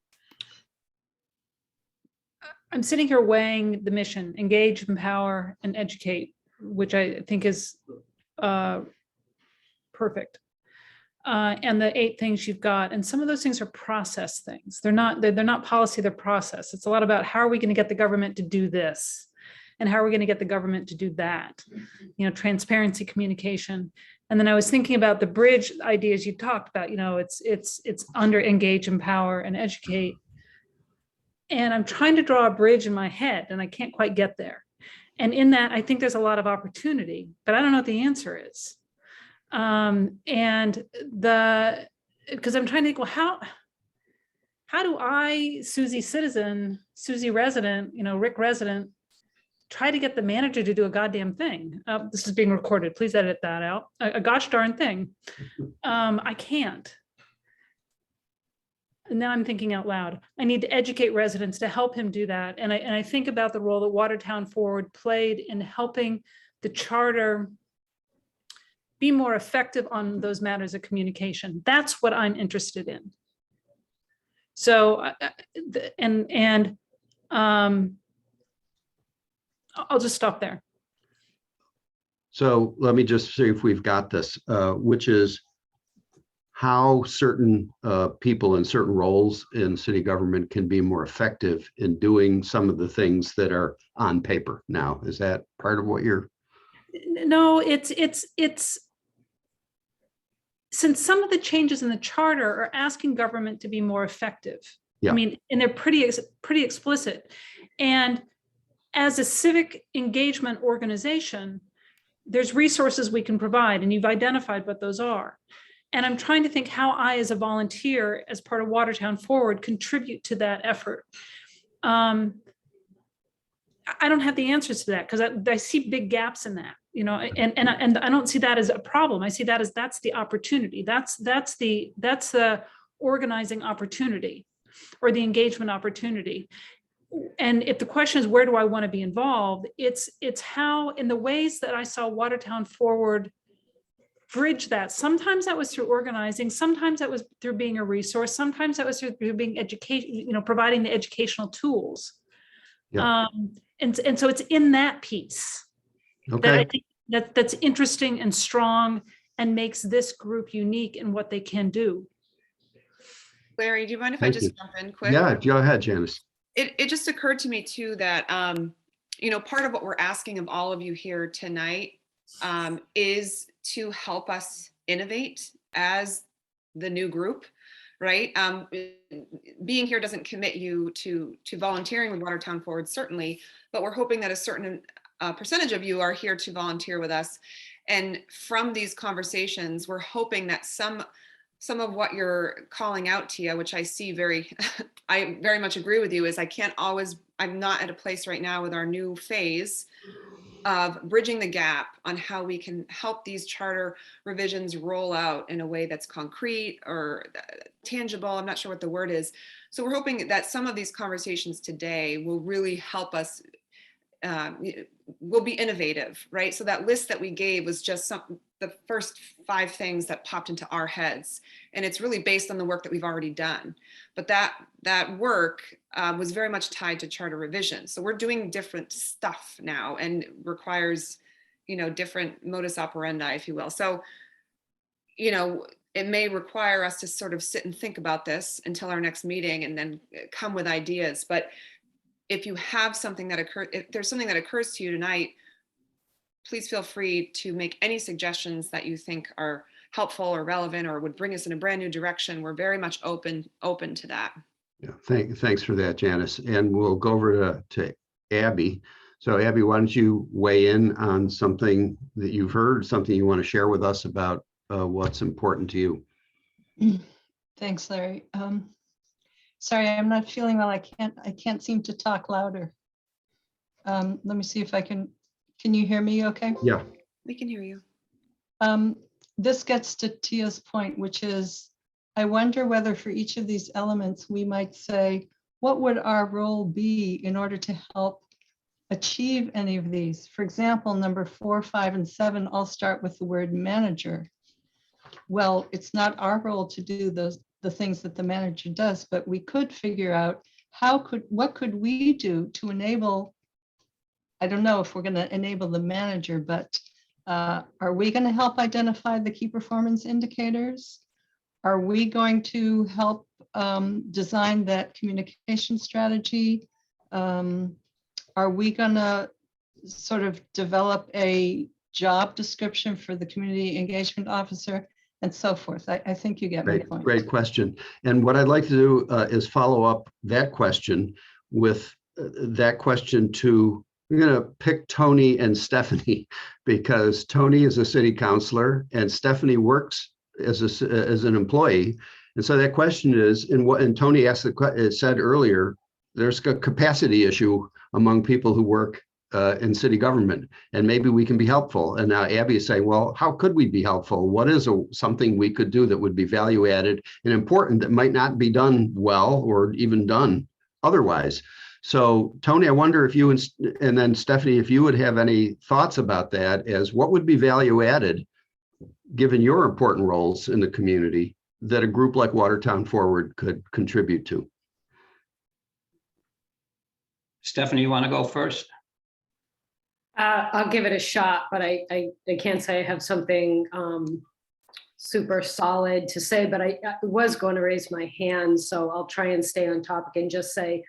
sitting here weighing the mission, engage, empower, and educate, which I think is perfect. And the 8 things you've got, and some of those things are process things. They're not policy, they're process. It's a lot about how are we going to get the government to do this? And how are we going to get the government to do that? You know, transparency, communication. And then I was thinking about the bridge ideas you talked about, you know, it's under engage, empower, and educate. And I'm trying to draw a bridge in my head and I can't quite get there. And in that, I think there's a lot of opportunity, but I don't know what the answer is. Because I'm trying to think, well, how do I, Susie citizen, Susie resident, you know, Rick resident, try to get the manager to do a goddamn thing? This is being recorded. Please edit that out. A gosh darn thing. I can't. And now I'm thinking out loud. I need to educate residents to help him do that. And I think about the role that Watertown Forward played in helping the charter be more effective on those matters of communication. That's what I'm interested in. So, I'll just stop there. So let me just see if we've got this, which is how certain people in certain roles in city government can be more effective in doing some of the things that are on paper now. Is that part of what you're? No, it's since some of the changes in the charter are asking government to be more effective. Yeah. I mean, and they're pretty explicit. And as a civic engagement organization, there's resources we can provide, and you've identified what those are. And I'm trying to think how I, as a volunteer, as part of Watertown Forward, contribute to that effort. I don't have the answers to that because I see big gaps in that, you know, and I don't see that as a problem. I see that as that's the opportunity. That's the organizing opportunity or the engagement opportunity. And if the question is, where do I want to be involved? It's how, in the ways that I saw Watertown Forward bridge that. Sometimes that was through organizing. Sometimes that was through being a resource. Sometimes that was through being education, you know, providing the educational tools. Yeah. And so it's in that piece that I think that's interesting and strong and makes this group unique in what they can do. Larry, do you mind if I just jump in quick? Yeah, go ahead, Janice. It just occurred to me too that, you know, part of what we're asking of all of you here tonight is to help us innovate as the new group, right? Being here doesn't commit you to volunteering with Watertown Forward, certainly, but we're hoping that a certain percentage of you are here to volunteer with us. And from these conversations, we're hoping that some of what you're calling out, Tia, which I see I very much agree with you, is I'm not at a place right now with our new phase of bridging the gap on how we can help these charter revisions roll out in a way that's concrete or tangible. I'm not sure what the word is. So we're hoping that some of these conversations today will really help us, will be innovative, right? So that list that we gave was just the first 5 things that popped into our heads. And it's really based on the work that we've already done. But that work was very much tied to charter revision. So we're doing different stuff now and requires, you know, different modus operandi, if you will. So, you know, it may require us to sort of sit and think about this until our next meeting and then come with ideas. But if you have something that if there's something that occurs to you tonight, please feel free to make any suggestions that you think are helpful or relevant or would bring us in a brand new direction. We're very much open to that. Yeah, thanks for that, Janice. And we'll go over to Abby. So Abby, why don't you weigh in on something that you've heard, something you want to share with us about what's important to you? Thanks, Larry. Sorry, I'm not feeling well. I can't seem to talk louder. Let me see if I can you hear me okay? Yeah. We can hear you. This gets to Tia's point, which is, I wonder whether for each of these elements, we might say, what would our role be in order to help achieve any of these? For example, number 4, 5, and 7 all start with the word manager. Well, it's not our role to do the things that the manager does, but we could figure out what could we do to enable, I don't know if we're going to enable the manager, but are we going to help identify the key performance indicators? Are we going to help design that communication strategy? Are we going to sort of develop a job description for the community engagement officer and so forth? I think you get my point. Great question. And what I'd like to do is follow up that question with that question to, I'm going to pick Tony and Stephanie, because Tony is a city councilor and Stephanie works as an employee. And so that question is, and Tony asked said earlier, there's a capacity issue among people who work in city government, and maybe we can be helpful. And now Abby is saying, well, how could we be helpful? What is something we could do that would be value added and important that might not be done well or even done otherwise? So Tony, I wonder if you and then Stephanie, if you would have any thoughts about that, as what would be value added, given your important roles in the community, that a group like Watertown Forward could contribute to. Stephanie, you want to go first? I'll give it a shot, but I can't say I have something super solid to say, but I was going to raise my hand, so I'll try and stay on topic and just say,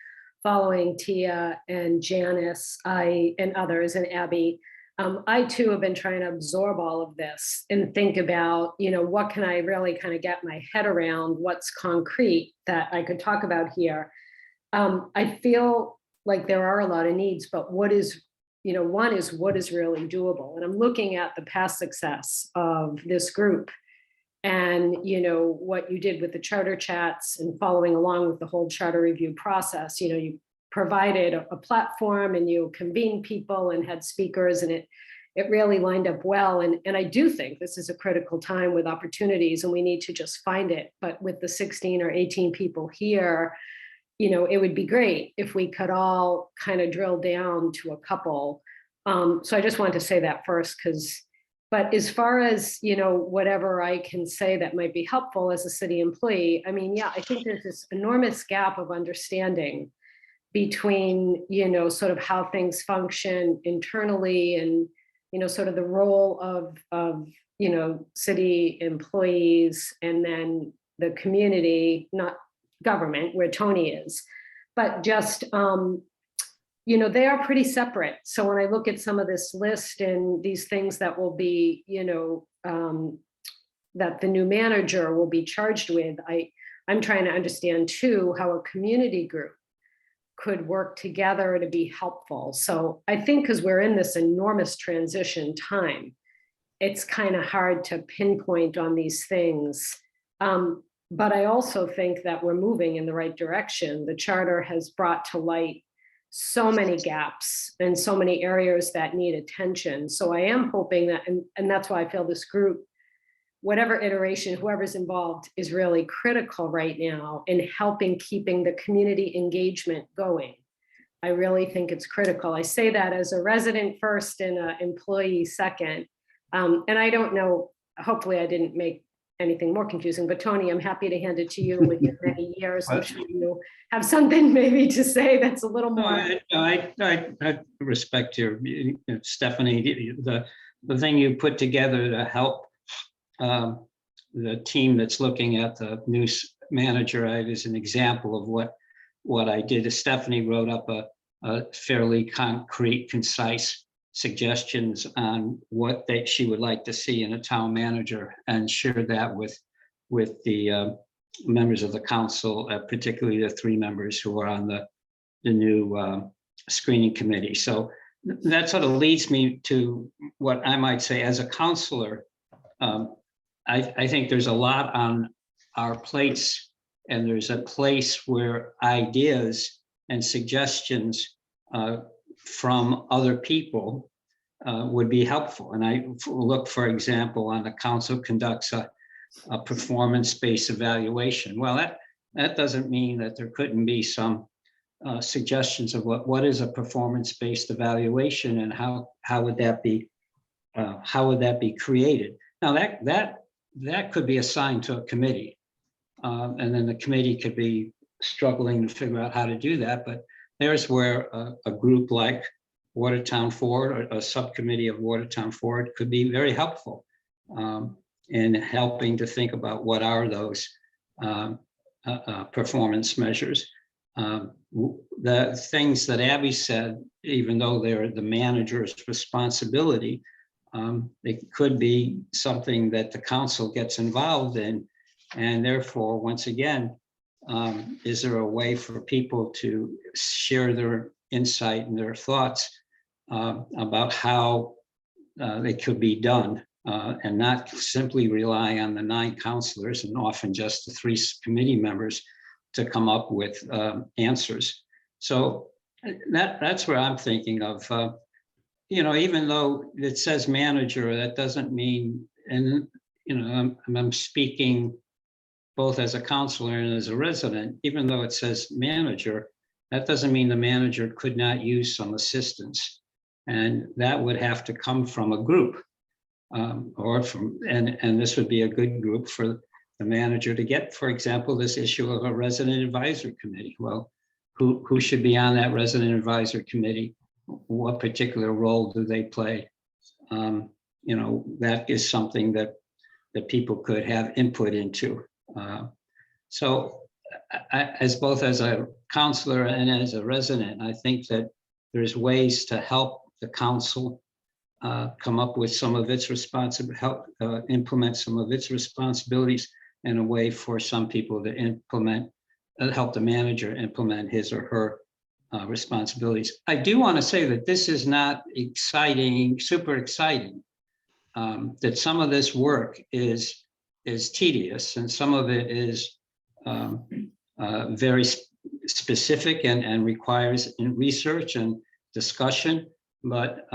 following Tia and Janice, and others, and Abby, I too have been trying to absorb all of this and think about, what can I really kind of get my head around, what's concrete that I could talk about here. I feel like there are a lot of needs, but one is what is really doable. And I'm looking at the past success of this group and, what you did with the charter chats and following along with the whole charter review process. You provided a platform and you convened people and had speakers, and it really lined up well. And I do think this is a critical time with opportunities, and we need to just find it. But with the 16 or 18 people here, it would be great if we could all kind of drill down to a couple. So I just wanted to say that first, but as far as, whatever I can say that might be helpful as a city employee, I think there's this enormous gap of understanding between, sort of how things function internally and, sort of the role of city employees and then the community, not government, where Tony is, but just, they are pretty separate. So when I look at some of this list and these things that will be, that the new manager will be charged with, I'm trying to understand too, how a community group could work together to be helpful. So I think because we're in this enormous transition time, it's kind of hard to pinpoint on these things. But I also think that we're moving in the right direction. The charter has brought to light so many gaps and so many areas that need attention. So I am hoping that, and that's why I feel this group, whatever iteration, whoever's involved, is really critical right now in helping keeping the community engagement going. I really think it's critical. I say that as a resident first and an employee second. And I don't know, hopefully I didn't make anything more confusing, but Tony, I'm happy to hand it to you with your many years. I'm sure you have something maybe to say that's a little more. I respect your, Stephanie, the thing you put together to help the team that's looking at the new manager is an example of what I did. Stephanie wrote up a fairly concrete, concise suggestions on what she would like to see in a town manager, and shared that with the members of the council, particularly the 3 members who are on the new screening committee. So that sort of leads me to what I might say as a counselor. I think there's a lot on our plates, and there's a place where ideas and suggestions from other people would be helpful. And I look, for example, on the council conducts a performance-based evaluation. Well, that doesn't mean that there couldn't be some suggestions of what is a performance-based evaluation and how would that be created. Now that could be assigned to a committee, and then the committee could be struggling to figure out how to do that. But there's where a group like Watertown Forward, or a subcommittee of Watertown Forward, could be very helpful in helping to think about what are those performance measures. The things that Abby said, even though they're the manager's responsibility, it could be something that the council gets involved in. And therefore, once again, is there a way for people to share their insight and their thoughts about how they could be done, and not simply rely on the 9 counselors and often just the 3 committee members to come up with answers. So that's where I'm thinking of, even though it says manager, that doesn't mean, and I'm speaking both as a counselor and as a resident, even though it says manager, that doesn't mean the manager could not use some assistance. And that would have to come from a group, or from, and this would be a good group for the manager to get, for example, this issue of a resident advisory committee. Well, who should be on that resident advisory committee? What particular role do they play? That is something that people could have input into. So as both as a counselor and as a resident, I think that there's ways to help the council come up with some of its help implement some of its responsibilities, and a way for some people to help the manager implement his or her responsibilities. I do want to say that this is not exciting, super exciting, that some of this work is tedious, and some of it is very specific and requires research and discussion. But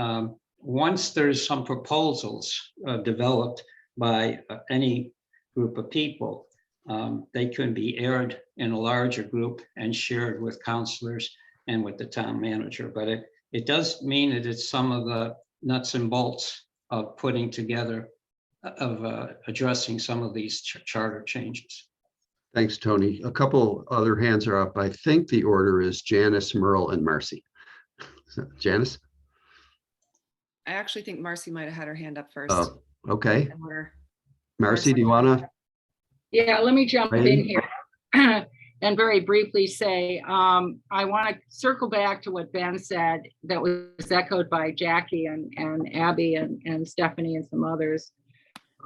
once there's some proposals developed by any group of people, they can be aired in a larger group and shared with counselors and with the town manager. But it does mean that it's some of the nuts and bolts of putting together, of addressing some of these charter changes. Thanks, Tony. A couple other hands are up. I think the order is Janice, Merle, and Marcy. So, Janice? I actually think Marcy might have had her hand up first. Oh, okay. And we're- Marcy, do you want to? Yeah, let me jump Ready? in here and very briefly say, I want to circle back to what Ben said that was echoed by Jackie and Abby and Stephanie and some others.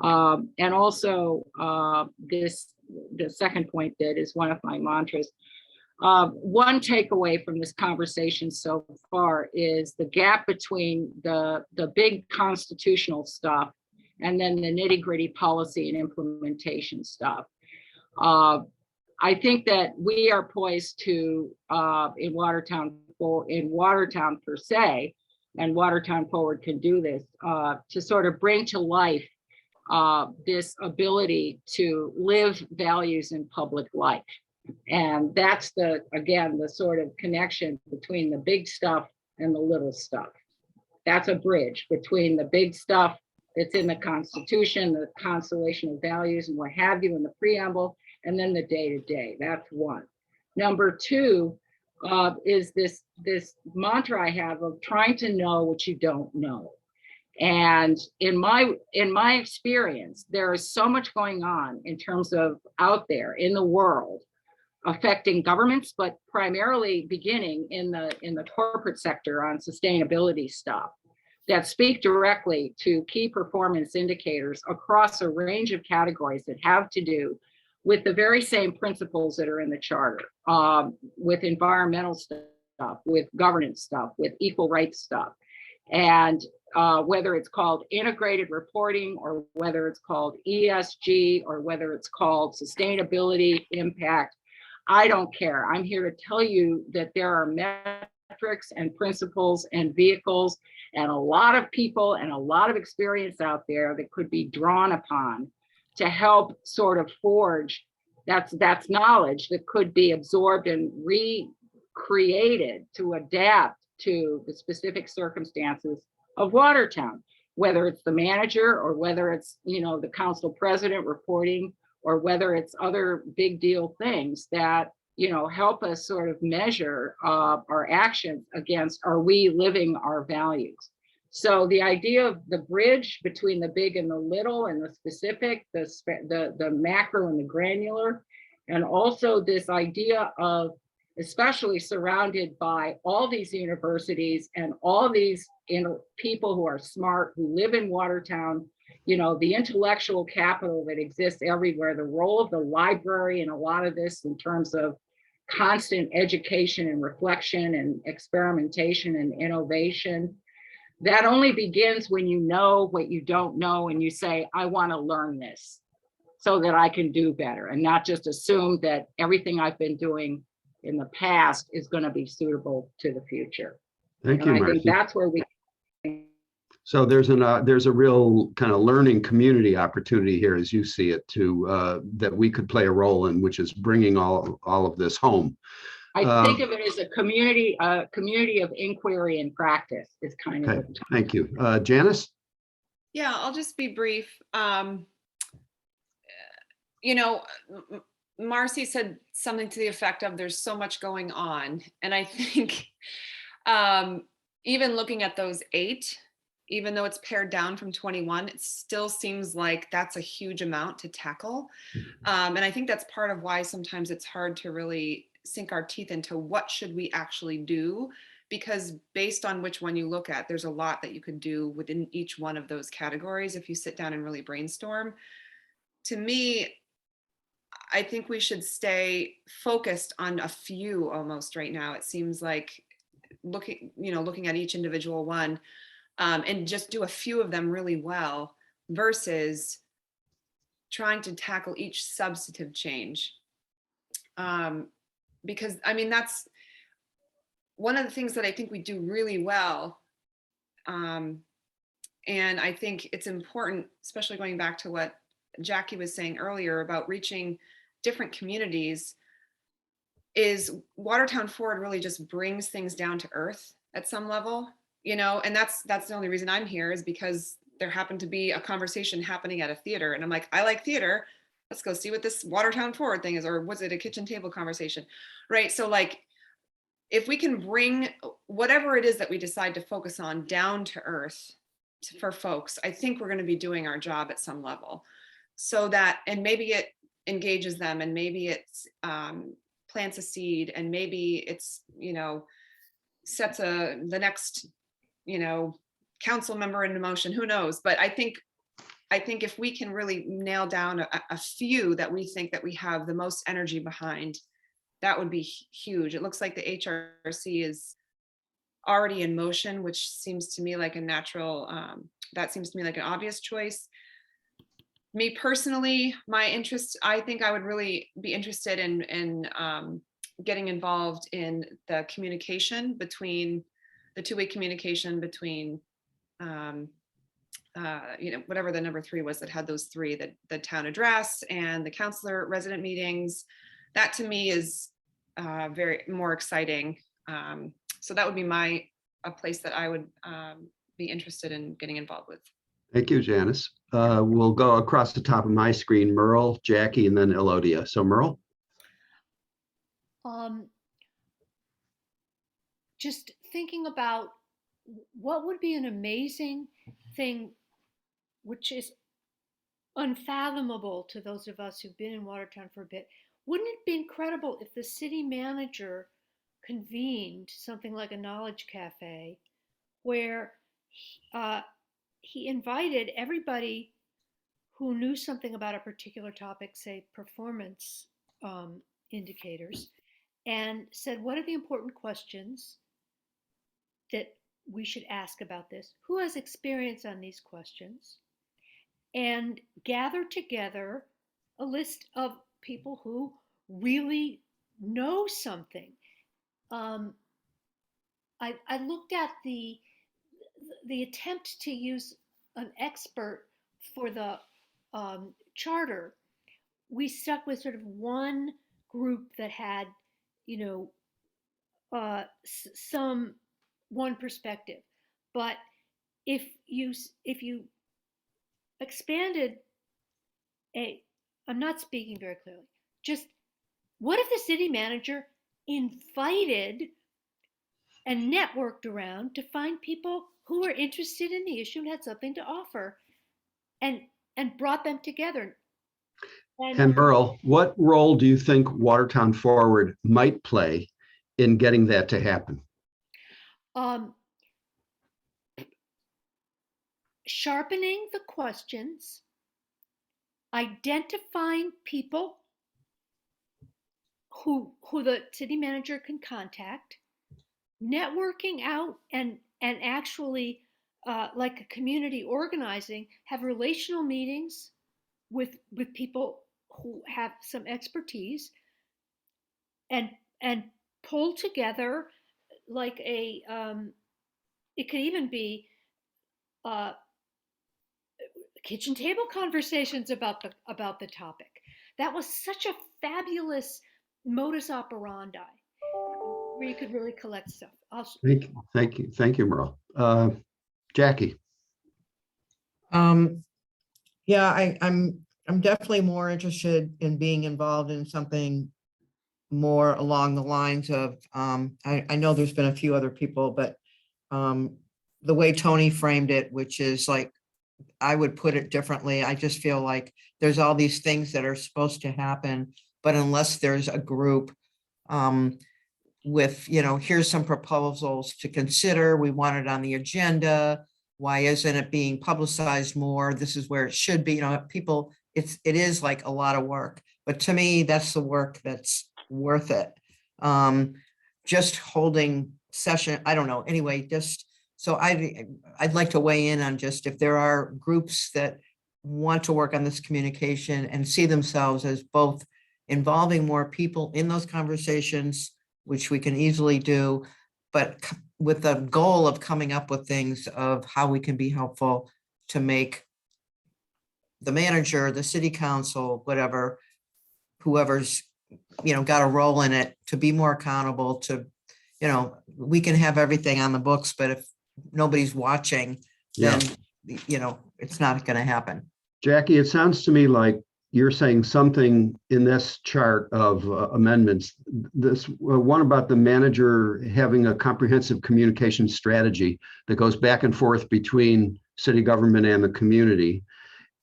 And also the second point that is one of my mantras. One takeaway from this conversation so far is the gap between the big constitutional stuff and then the nitty-gritty policy and implementation stuff. I think that we are poised to, in Watertown per se, and Watertown Forward can do this, to sort of bring to life this ability to live values in public life. And that's again, the sort of connection between the big stuff and the little stuff. That's a bridge between the big stuff that's in the Constitution, the constellation of values and what have you in the preamble, and then the day-to-day. That's one. Number two is this mantra I have of trying to know what you don't know. And in my experience, there is so much going on in terms of out there in the world affecting governments, but primarily beginning in the corporate sector on sustainability stuff that speak directly to key performance indicators across a range of categories that have to do with the very same principles that are in the charter, with environmental stuff, with governance stuff, with equal rights stuff. And whether it's called integrated reporting, or whether it's called ESG, or whether it's called sustainability impact, I don't care. I'm here to tell you that there are metrics and principles and vehicles and a lot of people and a lot of experience out there that could be drawn upon to help sort of forge that's knowledge that could be absorbed and recreated to adapt to the specific circumstances of Watertown, whether it's the manager or whether it's, you know, the council president reporting, or whether it's other big deal things that, you know, help us sort of measure our actions against, are we living our values? So the idea of the bridge between the big and the little and the specific, the macro and the granular, and also this idea of, especially surrounded by all these universities and all these people who are smart, who live in Watertown, you know, the intellectual capital that exists everywhere, the role of the library in a lot of this in terms of constant education and reflection and experimentation and innovation. That only begins when you know what you don't know and you say, I want to learn this so that I can do better, and not just assume that everything I've been doing in the past is going to be suitable to the future. Thank you, I Marcy. think that's where we. So there's a real kind of learning community opportunity here, as you see it, to that we could play a role in, which is bringing all of this home. I think of it as a community of inquiry and practice is kind of. Okay, thank you. Janice? Yeah, I'll just be brief. You know, Marcy said something to the effect of there's so much going on. And I think even looking at those 8, even though it's pared down from 21, it still seems like that's a huge amount to tackle. And I think that's part of why sometimes it's hard to really sink our teeth into what should we actually do, because based on which one you look at, there's a lot that you could do within each one of those categories if you sit down and really brainstorm. To me, I think we should stay focused on a few almost right now. It seems like looking at each individual one and just do a few of them really well versus trying to tackle each substantive change. Because I mean, that's one of the things that I think we do really well. And I think it's important, especially going back to what Jackie was saying earlier about reaching different communities, is Watertown Forward really just brings things down to earth at some level, you know, and that's the only reason I'm here, is because there happened to be a conversation happening at a theater. And I'm like, I like theater. Let's go see what this Watertown Forward thing is, or was it a kitchen table conversation, right? So like, if we can bring whatever it is that we decide to focus on down to earth for folks, I think we're going to be doing our job at some level. So that, and maybe it engages them, and maybe it's plants a seed, and maybe it's, you know, sets the next, you know, council member into motion, who knows? But I think if we can really nail down a few that we think that we have the most energy behind, that would be huge. It looks like the HRC is already in motion, which seems to me like a natural, that seems to me like an obvious choice. Me personally, my interest, I think I would really be interested in getting involved in the communication between, the two-way communication between you know, whatever the number 3 was that had those 3, the town address and the counselor resident meetings. That to me is very more exciting. So that would be a place that I would be interested in getting involved with. Thank you, Janice. We'll go across the top of my screen, Merle, Jackie, and then Elodia. So Merle? Just thinking about what would be an amazing thing, which is unfathomable to those of us who've been in Watertown for a bit. Wouldn't it be incredible if the city manager convened something like a knowledge cafe where he invited everybody who knew something about a particular topic, say performance indicators, and said, what are the important questions that we should ask about this? Who has experience on these questions? And gather together a list of people who really know something. I looked at the attempt to use an expert for the charter. We stuck with sort of one group that had, some one perspective. But if you expanded I'm not speaking very clearly. Just what if the city manager invited and networked around to find people who were interested in the issue and had something to offer, and brought them together? And Merle, what role do you think Watertown Forward might play in getting that to happen? Sharpening the questions, identifying people who the city manager can contact, networking out, and actually like a community organizing, have relational meetings with people who have some expertise, and pull together like a it could even be kitchen table conversations about the topic. That was such a fabulous modus operandi where you could really collect stuff. Thank you, Merle. Jackie. Yeah, I'm definitely more interested in being involved in something more along the lines of, I know there's been a few other people, but the way Tony framed it, which is like, I would put it differently. I just feel like there's all these things that are supposed to happen, but unless there's a group with, here's some proposals to consider, we want it on the agenda, why isn't it being publicized more? This is where it should be. People, it is like a lot of work, but to me, that's the work that's worth it. Just holding session, I don't know. Anyway, so I'd like to weigh in on just if there are groups that want to work on this communication and see themselves as both involving more people in those conversations, which we can easily do, but with the goal of coming up with things of how we can be helpful to make the manager, the city council, whatever, whoever's, got a role in it, to be more accountable to, we can have everything on the books, but if nobody's watching, then, it's not going to happen. Jackie, it sounds to me like you're saying something in this chart of amendments, this one about the manager having a comprehensive communication strategy that goes back and forth between city government and the community.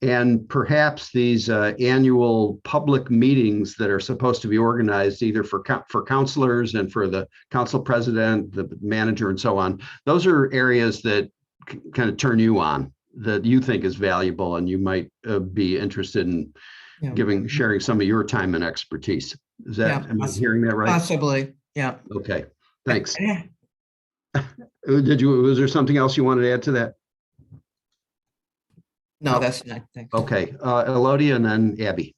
And perhaps these annual public meetings that are supposed to be organized either for councilors and for the council president, the manager, and so on. Those are areas that kind of turn you on, that you think is valuable, and you might be interested in sharing some of your time and expertise. Is that, am I hearing that right? Possibly, yeah. Okay, thanks. Was there something else you wanted to add to that? No, that's not. Thanks. Okay, Elodia and then Abby.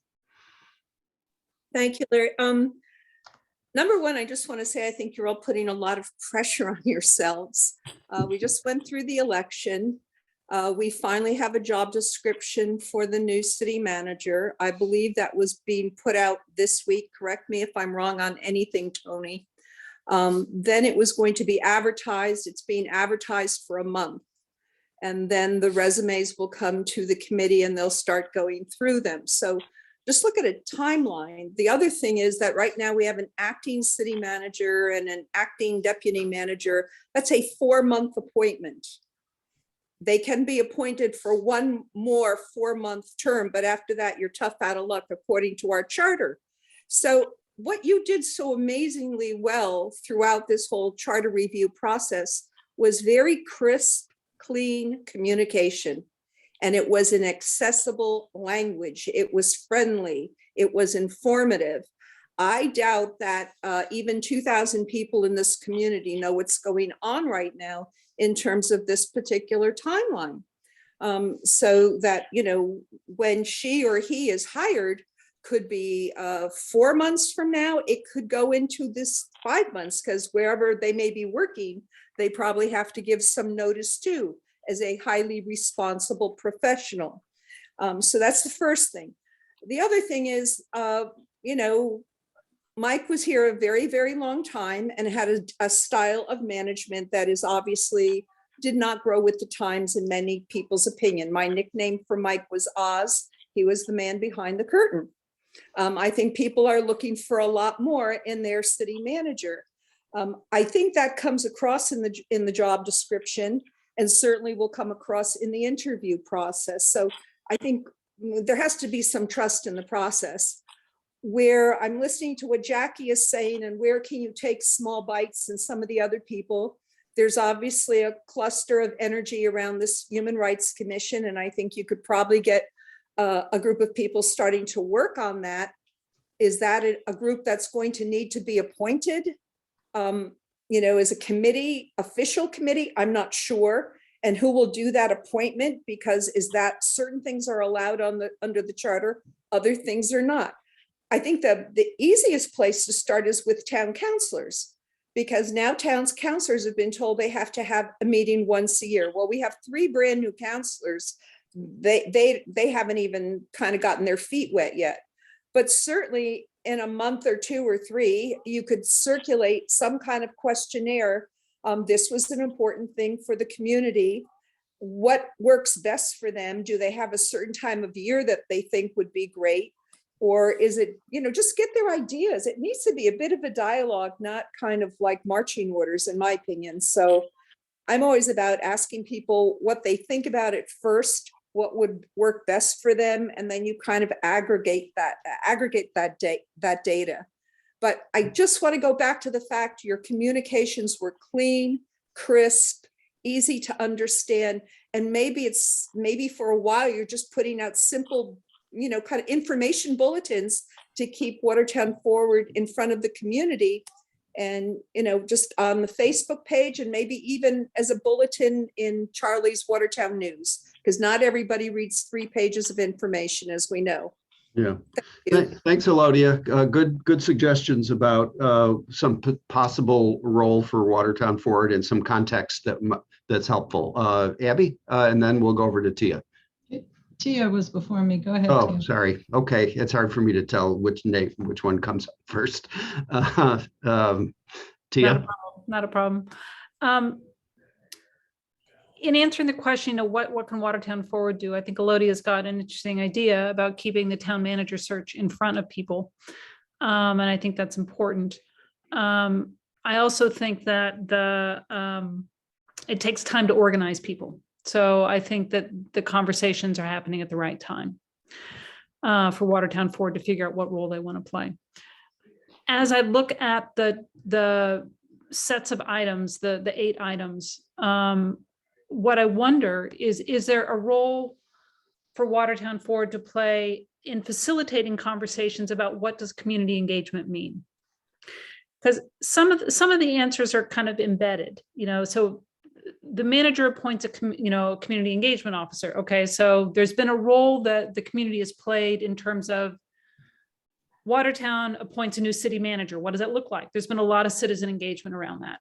Thank you, Larry. Number one, I just want to say, I think you're all putting a lot of pressure on yourselves. We just went through the election. We finally have a job description for the new city manager. I believe that was being put out this week. Correct me if I'm wrong on anything, Tony. Then it was going to be advertised. It's being advertised for a month. And then the resumes will come to the committee and they'll start going through them. So just look at a timeline. The other thing is that right now we have an acting city manager and an acting deputy manager. That's a 4-month appointment. They can be appointed for one more 4-month term, but after that, you're tough out of luck according to our charter. So what you did so amazingly well throughout this whole charter review process was very crisp, clean communication. and it was an accessible language. It was friendly. It was informative. I doubt that even 2,000 people in this community know what's going on right now in terms of this particular timeline. So that, you know, when she or he is hired, could be 4 months from now, it could go into this 5 months, because wherever they may be working, they probably have to give some notice too, as a highly responsible professional. So that's the first thing. The other thing is, you know, Mike was here a very, very long time and had a style of management that is obviously did not grow with the times in many people's opinion. My nickname for Mike was Oz. He was the man behind the curtain. I think people are looking for a lot more in their city manager. I think that comes across in the job description, and certainly will come across in the interview process. So I think there has to be some trust in the process. Where I'm listening to what Jackie is saying, and where can you take small bites, and some of the other people, there's obviously a cluster of energy around this Human Rights Commission, and I think you could probably get a group of people starting to work on that. Is that a group that's going to need to be appointed, you know, as a committee, official committee? I'm not sure. And who will do that appointment? Because is that certain things are allowed under the charter, other things are not. I think that the easiest place to start is with town councilors, because now town councilors have been told they have to have a meeting once a year. Well, we have 3 brand new councilors. They haven't even kind of gotten their feet wet yet. But certainly in a month or 2 or 3, you could circulate some kind of questionnaire. This was an important thing for the community. What works best for them? Do they have a certain time of year that they think would be great? Or is it, you know, just get their ideas. It needs to be a bit of a dialogue, not kind of like marching orders, in my opinion. So I'm always about asking people what they think about it first, what would work best for them, and then you kind of aggregate that data. But I just want to go back to the fact your communications were clean, crisp, easy to understand, and maybe for a while you're just putting out simple, you know, kind of information bulletins to keep Watertown Forward in front of the community, and, you know, just on the Facebook page, and maybe even as a bulletin in Charlie's Watertown News, because not everybody reads 3 pages of information, as we know. Yeah. Thanks, Elodia. Good suggestions about some possible role for Watertown Forward and some context that's helpful. Abby, and then we'll go over to Tia. Tia was before me. Go ahead. Oh, Tia. sorry. Okay, it's hard for me to tell which one comes up first. Tia. Not a problem. In answering the question, you know, what can Watertown Forward do? I think Elodia's got an interesting idea about keeping the town manager search in front of people. And I think that's important. I also think that it takes time to organize people. So I think that the conversations are happening at the right time for Watertown Forward to figure out what role they want to play. As I look at the sets of items, the 8 items, what I wonder is there a role for Watertown Forward to play in facilitating conversations about what does community engagement mean? Because some of the answers are kind of embedded, you know, so the manager appoints a community engagement officer. Okay, so there's been a role that the community has played in terms of Watertown appoints a new city manager. What does that look like? There's been a lot of citizen engagement around that.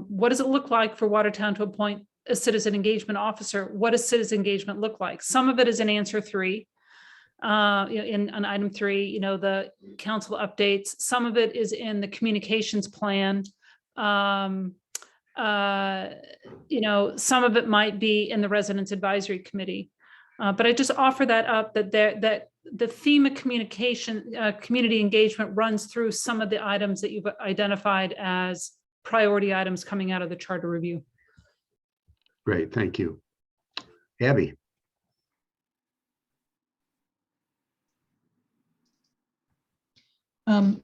What does it look like for Watertown to appoint a citizen engagement officer? What does citizen engagement look like? Some of it is in answer 3, in on item 3, you know, the council updates. Some of it is in the communications plan. You know, some of it might be in the residents advisory committee. But I just offer that up, that the theme of communication, community engagement runs through some of the items that you've identified as priority items coming out of the charter review. Great, thank you. Abby. I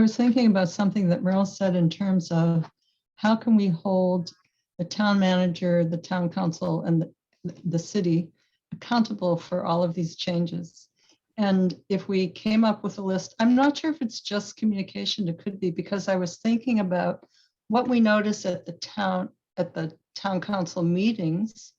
was thinking about something that Merrill said in terms of how can we hold the town manager, the town council, and the city accountable for all of these changes. And if we came up with a list, I'm not sure if it's just communication, it could be, because I was thinking about what we notice at the town council meetings,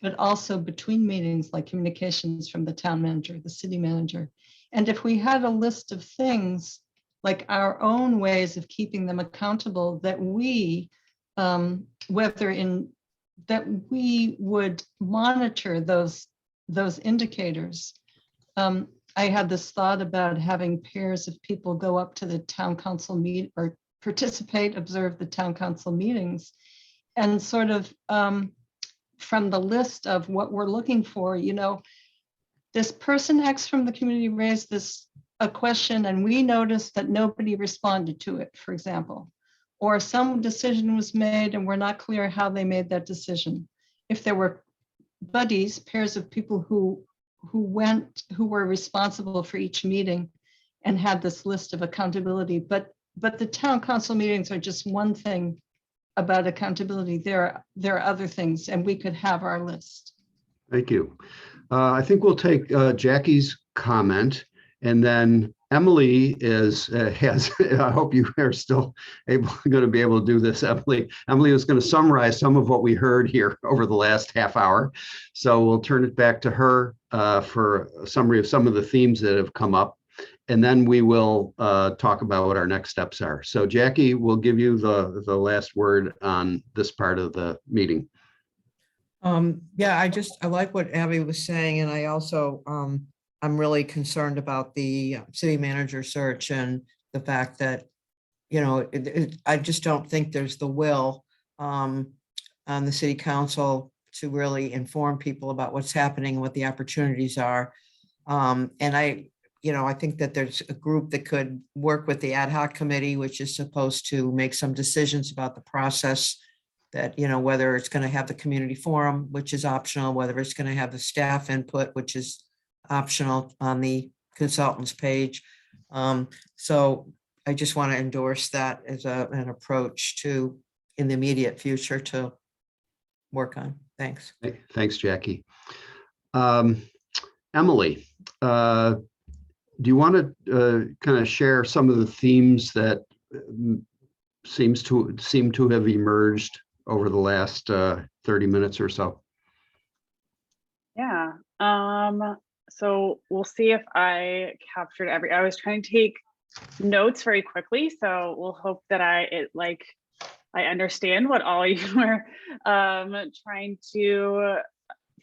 but also between meetings, like communications from the town manager, the city manager. And if we had a list of things, like our own ways of keeping them accountable, that we, that we would monitor those indicators. I had this thought about having pairs of people go up to the town council meet or participate, observe the town council meetings, and sort of from the list of what we're looking for, you know, this person X from the community raised a question and we noticed that nobody responded to it, for example, or some decision was made and we're not clear how they made that decision. If there were buddies, pairs of people who were responsible for each meeting and had this list of accountability, but the town council meetings are just one thing about accountability. There are other things, and we could have our list. Thank you. I think we'll take Jackie's comment, and then Emily has, I hope you are still going to be able to do this, Emily. Emily is going to summarize some of what we heard here over the last half hour. So we'll turn it back to her for a summary of some of the themes that have come up. And then we will talk about what our next steps are. So Jackie, we'll give you the last word on this part of the meeting. Yeah, I like what Abby was saying. And I also, I'm really concerned about the city manager search and the fact that, you know, I just don't think there's the will on the city council to really inform people about what's happening and what the opportunities are. And I think that there's a group that could work with the ad hoc committee, which is supposed to make some decisions about the process, that, you know, whether it's going to have the community forum, which is optional, whether it's going to have the staff input, which is optional on the consultants page. So I just want to endorse that as an approach to, in the immediate future, to work on. Thanks. Thanks, Jackie. Emily, do you want to kind of share some of the themes that seem to have emerged over the last 30 minutes or so? Yeah. So we'll see if I captured I was trying to take notes very quickly, so we'll hope that I understand what all you were trying to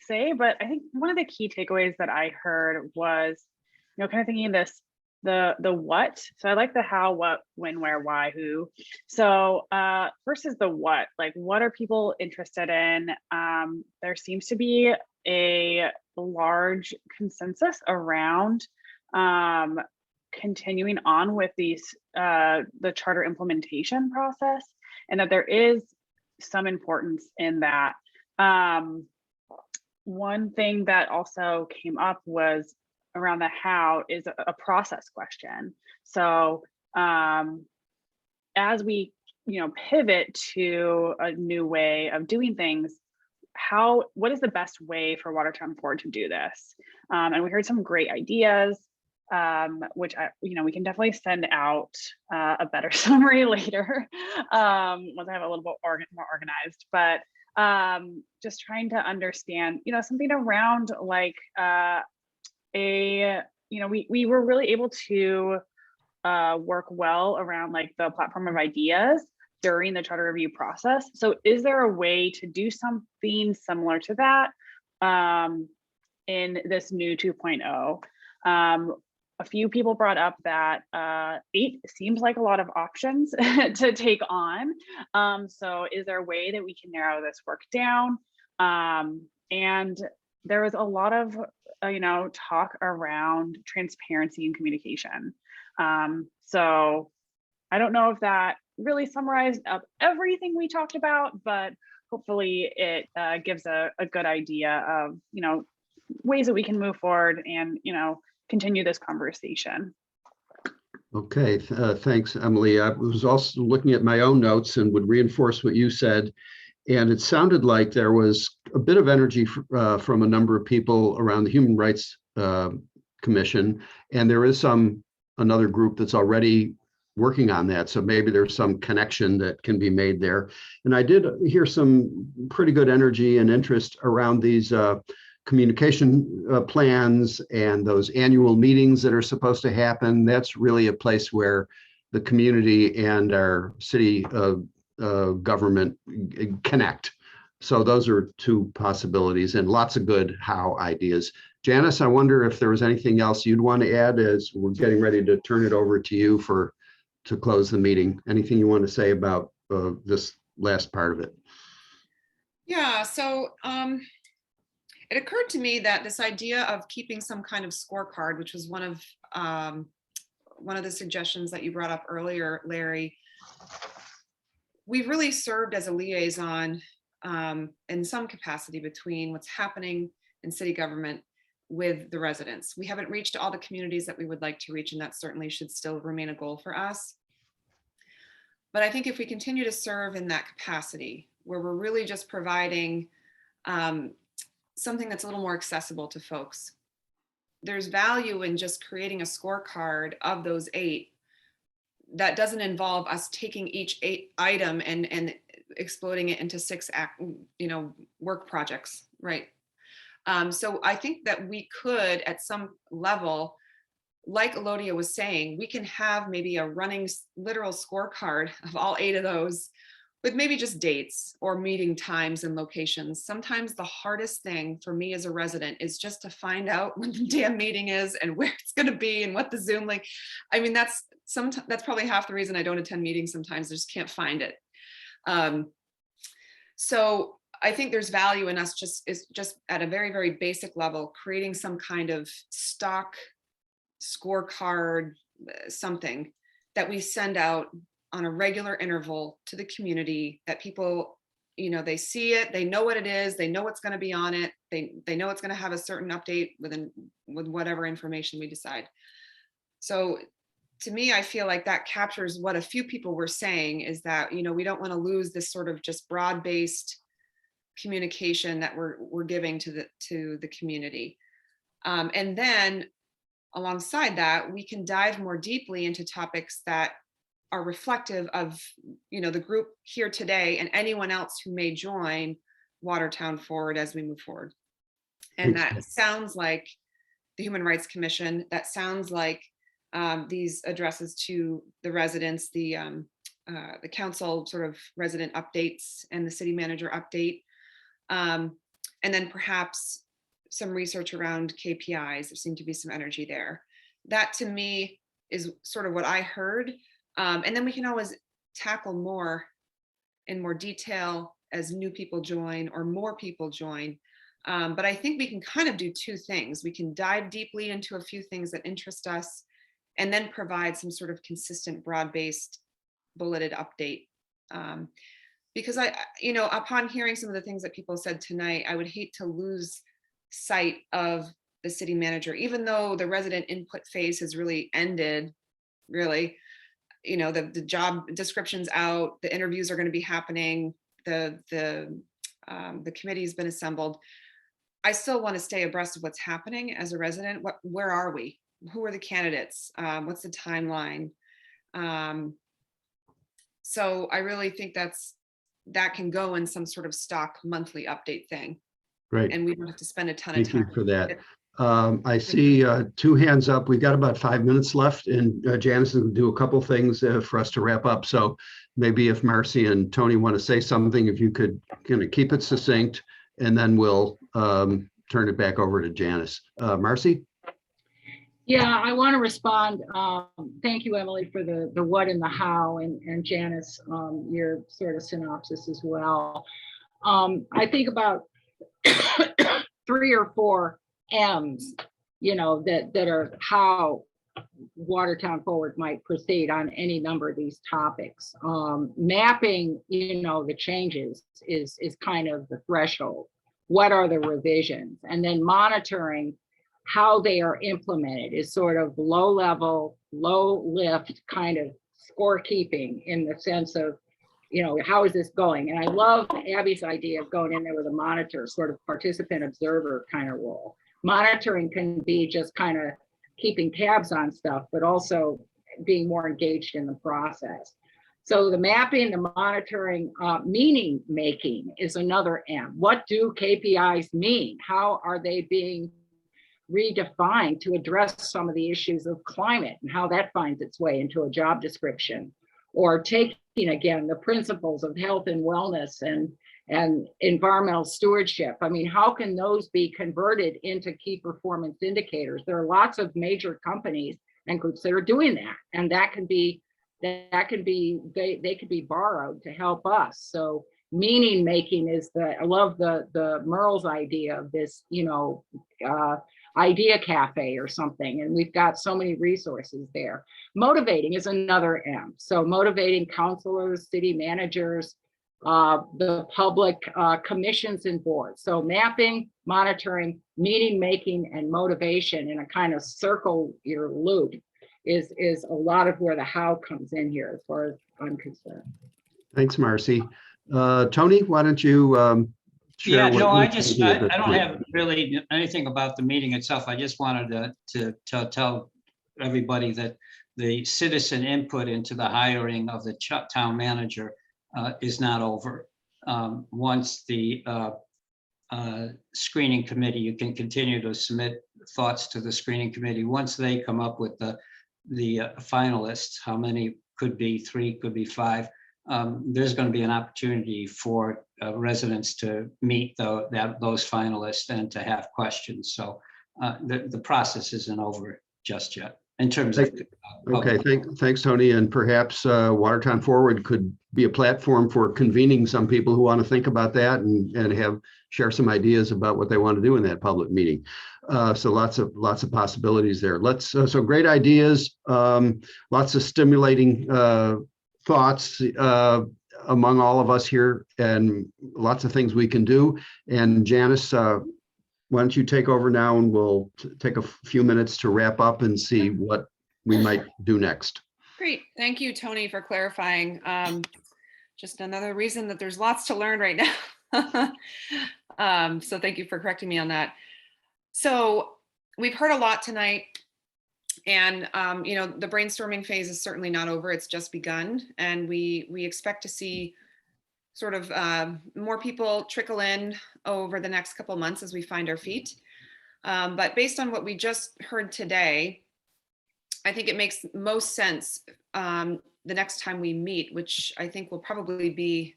say. But I think one of the key takeaways that I heard was, you know, kind of thinking this, the what. So I like the how, what, when, where, why, who. So first is the what, like what are people interested in? There seems to be a large consensus around continuing on with these the charter implementation process, and that there is some importance in that. One thing that also came up was around the how is a process question. So as we, you know, pivot to a new way of doing things, what is the best way for Watertown Forward to do this? And we heard some great ideas, which we can definitely send out a better summary later once I have a little bit more organized. But just trying to understand, you know, something around like we were really able to work well around like the platform of ideas during the charter review process. So is there a way to do something similar to that in this new 2.0? A few people brought up that 8 seems like a lot of options to take on. So is there a way that we can narrow this work down? And there was a lot of talk around transparency and communication. So I don't know if that really summarized up everything we talked about, but hopefully it gives a good idea of, you know, ways that we can move forward and, you know, continue this conversation. Okay, thanks, Emily. I was also looking at my own notes and would reinforce what you said. And it sounded like there was a bit of energy from a number of people around the Human Rights Commission. And there is another group that's already working on that. So maybe there's some connection that can be made there. And I did hear some pretty good energy and interest around these communication plans and those annual meetings that are supposed to happen. That's really a place where the community and our city government connect. So those are two possibilities and lots of good how ideas. Janice, I wonder if there was anything else you'd want to add as we're getting ready to turn it over to you to close the meeting. Anything you want to say about this last part of it? Yeah, so it occurred to me that this idea of keeping some kind of scorecard, which was one of the suggestions that you brought up earlier, Larry, we've really served as a liaison in some capacity between what's happening in city government with the residents. We haven't reached all the communities that we would like to reach, and that certainly should still remain a goal for us. But I think if we continue to serve in that capacity, where we're really just providing something that's a little more accessible to folks, there's value in just creating a scorecard of those 8 that doesn't involve us taking each 8 item and exploding it into 6 work projects, right? So I think that we could, at some level, like Elodia was saying, we can have maybe a running literal scorecard of all 8 of those with maybe just dates or meeting times and locations. Sometimes the hardest thing for me as a resident is just to find out when the damn meeting is and where it's going to be and what the Zoom link. I mean, that's probably half the reason I don't attend meetings sometimes. I just can't find it. So I think there's value in us just at a very, very basic level, creating some kind of stock scorecard, something that we send out on a regular interval to the community, that people, they see it, they know what it is, they know what's going to be on it, they know it's going to have a certain update with whatever information we decide. So to me, I feel like that captures what a few people were saying, is that, we don't want to lose this sort of just broad-based communication that we're giving to the community. And then alongside that, we can dive more deeply into topics that are reflective of, the group here today and anyone else who may join Watertown Forward as we move forward. And that sounds like the Human Rights Commission. That sounds like these addresses to the residents, the council sort of resident updates and the city manager update. And then perhaps some research around KPIs. There seemed to be some energy there. That to me is sort of what I heard. And then we can always tackle more in more detail as new people join or more people join. But I think we can kind of do 2 things. We can dive deeply into a few things that interest us and then provide some sort of consistent, broad-based, bulleted update. Because upon hearing some of the things that people said tonight, I would hate to lose sight of the city manager, even though the resident input phase has really ended, really. The job description's out, the interviews are going to be happening, the committee's been assembled. I still want to stay abreast of what's happening as a resident. Where are we? Who are the candidates? What's the timeline? So I really think that can go in some sort of stock monthly update thing. Great. And we don't have to spend a ton of Thank time. you for that. I see 2 hands up. We've got about 5 minutes left, and Janice will do a couple things for us to wrap up. So maybe if Marcy and Tony want to say something, if you could kind of keep it succinct, and then we'll turn it back over to Janice. Marcy? Yeah, I want to respond. Thank you, Emily, for the what and the how, and Janice, your sort of synopsis as well. I think about 3 or 4 M's, that are how Watertown Forward might proceed on any number of these topics. Mapping, the changes is kind of the threshold. What are the revisions? And then monitoring how they are implemented is sort of low level, low lift kind of scorekeeping, in the sense of how is this going? And I love Abby's idea of going in there with a monitor, sort of participant observer kind of role. Monitoring can be just kind of keeping tabs on stuff, but also being more engaged in the process. So the mapping, the monitoring, meaning making is another M. What do KPIs mean? How are they being redefined to address some of the issues of climate and how that finds its way into a job description? Or taking, again, the principles of health and wellness and environmental stewardship. I mean, how can those be converted into key performance indicators? There are lots of major companies and groups that are doing that, and they could be borrowed to help us. So meaning making is I love the Merle's idea of this, idea cafe or something, and we've got so many resources there. Motivating is another M. So motivating counselors, city managers, the public, commissions and boards. So mapping, monitoring, meaning making, and motivation in a kind of circle your loop is a lot of where the how comes in here, as far as I'm concerned. Thanks, Marcy. Tony, why don't you share? Yeah, no, what I don't have really anything about the meeting itself. I just wanted to tell everybody that the citizen input into the hiring of the town manager is not over. Once the screening committee, you can continue to submit thoughts to the screening committee. Once they come up with the finalists, how many could be 3, could be 5, there's going to be an opportunity for residents to meet those finalists and to have questions. So the process isn't over just yet in terms of. Okay, thanks, Tony. And perhaps Watertown Forward could be a platform for convening some people who want to think about that and share some ideas about what they want to do in that public meeting. So lots of possibilities there. So great ideas, lots of stimulating thoughts among all of us here, and lots of things we can do. And Janice, why don't you take over now, and we'll take a few minutes to wrap up and see what we might do next. Great. Thank you, Tony, for clarifying. Just another reason that there's lots to learn right now. So thank you for correcting me on that. So we've heard a lot tonight, and the brainstorming phase is certainly not over. It's just begun, and we expect to see sort of more people trickle in over the next couple of months as we find our feet. But based on what we just heard today, I think it makes most sense the next time we meet, which I think will probably be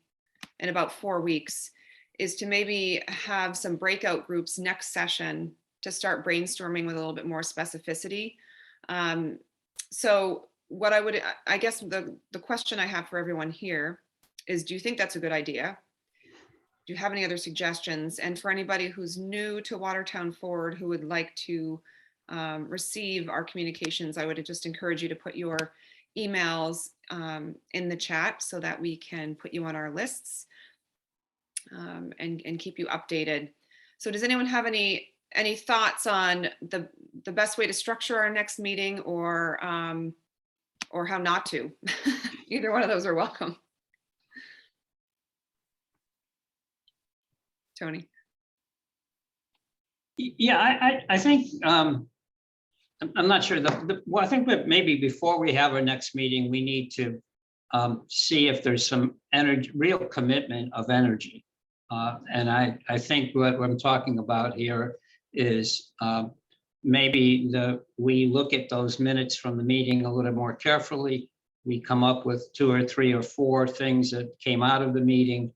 in about 4 weeks, is to maybe have some breakout groups next session to start brainstorming with a little bit more specificity. So what I guess the question I have for everyone here is, do you think that's a good idea? Do you have any other suggestions? And for anybody who's new to Watertown Forward who would like to receive our communications, I would just encourage you to put your emails in the chat so that we can put you on our lists and keep you updated. So does anyone have any thoughts on the best way to structure our next meeting, or how not to? Either one of those are welcome. Tony. Yeah, I think I'm not sure. Well, I think that maybe before we have our next meeting, we need to see if there's some real commitment of energy. And I think what I'm talking about here is maybe we look at those minutes from the meeting a little more carefully. We come up with 2 or 3 or 4 things that came out of the meeting.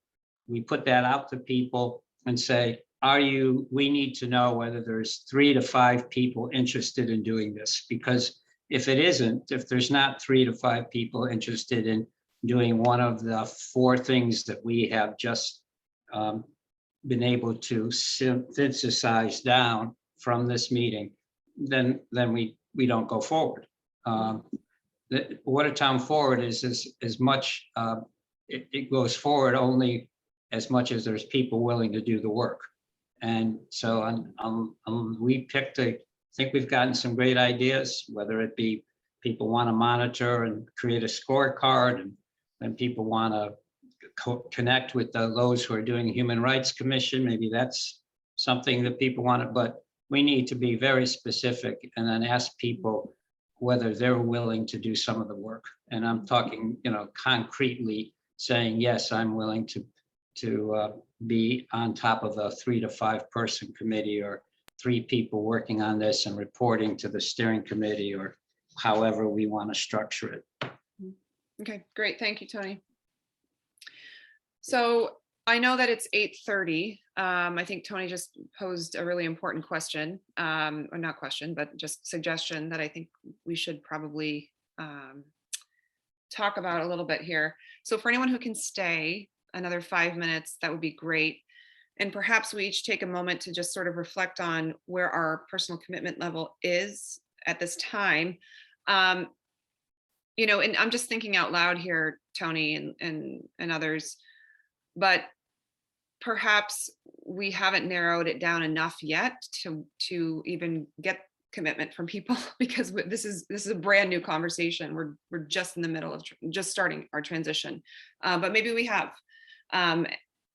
We put that out to people and say, we need to know whether there's 3 to 5 people interested in doing this. Because if there's not 3 to 5 people interested in doing one of the 4 things that we have just been able to synthesize down from this meeting, then we don't go forward. The Watertown Forward is as much, it goes forward only as much as there's people willing to do the work. And so we think we've gotten some great ideas, whether it be people want to monitor and create a scorecard, and then people want to connect with those who are doing Human Rights Commission. Maybe that's something that people want, but we need to be very specific and then ask people whether they're willing to do some of the work. And I'm talking, concretely saying, yes, I'm willing to be on top of a 3 to 5 person committee, or 3 people working on this and reporting to the steering committee, or however we want to structure it. Okay, great. Thank you, Tony. So I know that it's 8:30. I think Tony just posed a really important question, or not question, but just suggestion that I think we should probably talk about a little bit here. So for anyone who can stay another 5 minutes, that would be great. And perhaps we each take a moment to just sort of reflect on where our personal commitment level is at this time. And I'm just thinking out loud here, Tony and others, but perhaps we haven't narrowed it down enough yet to even get commitment from people, because this is a brand new conversation. We're just in the middle of just starting our transition, but maybe we have.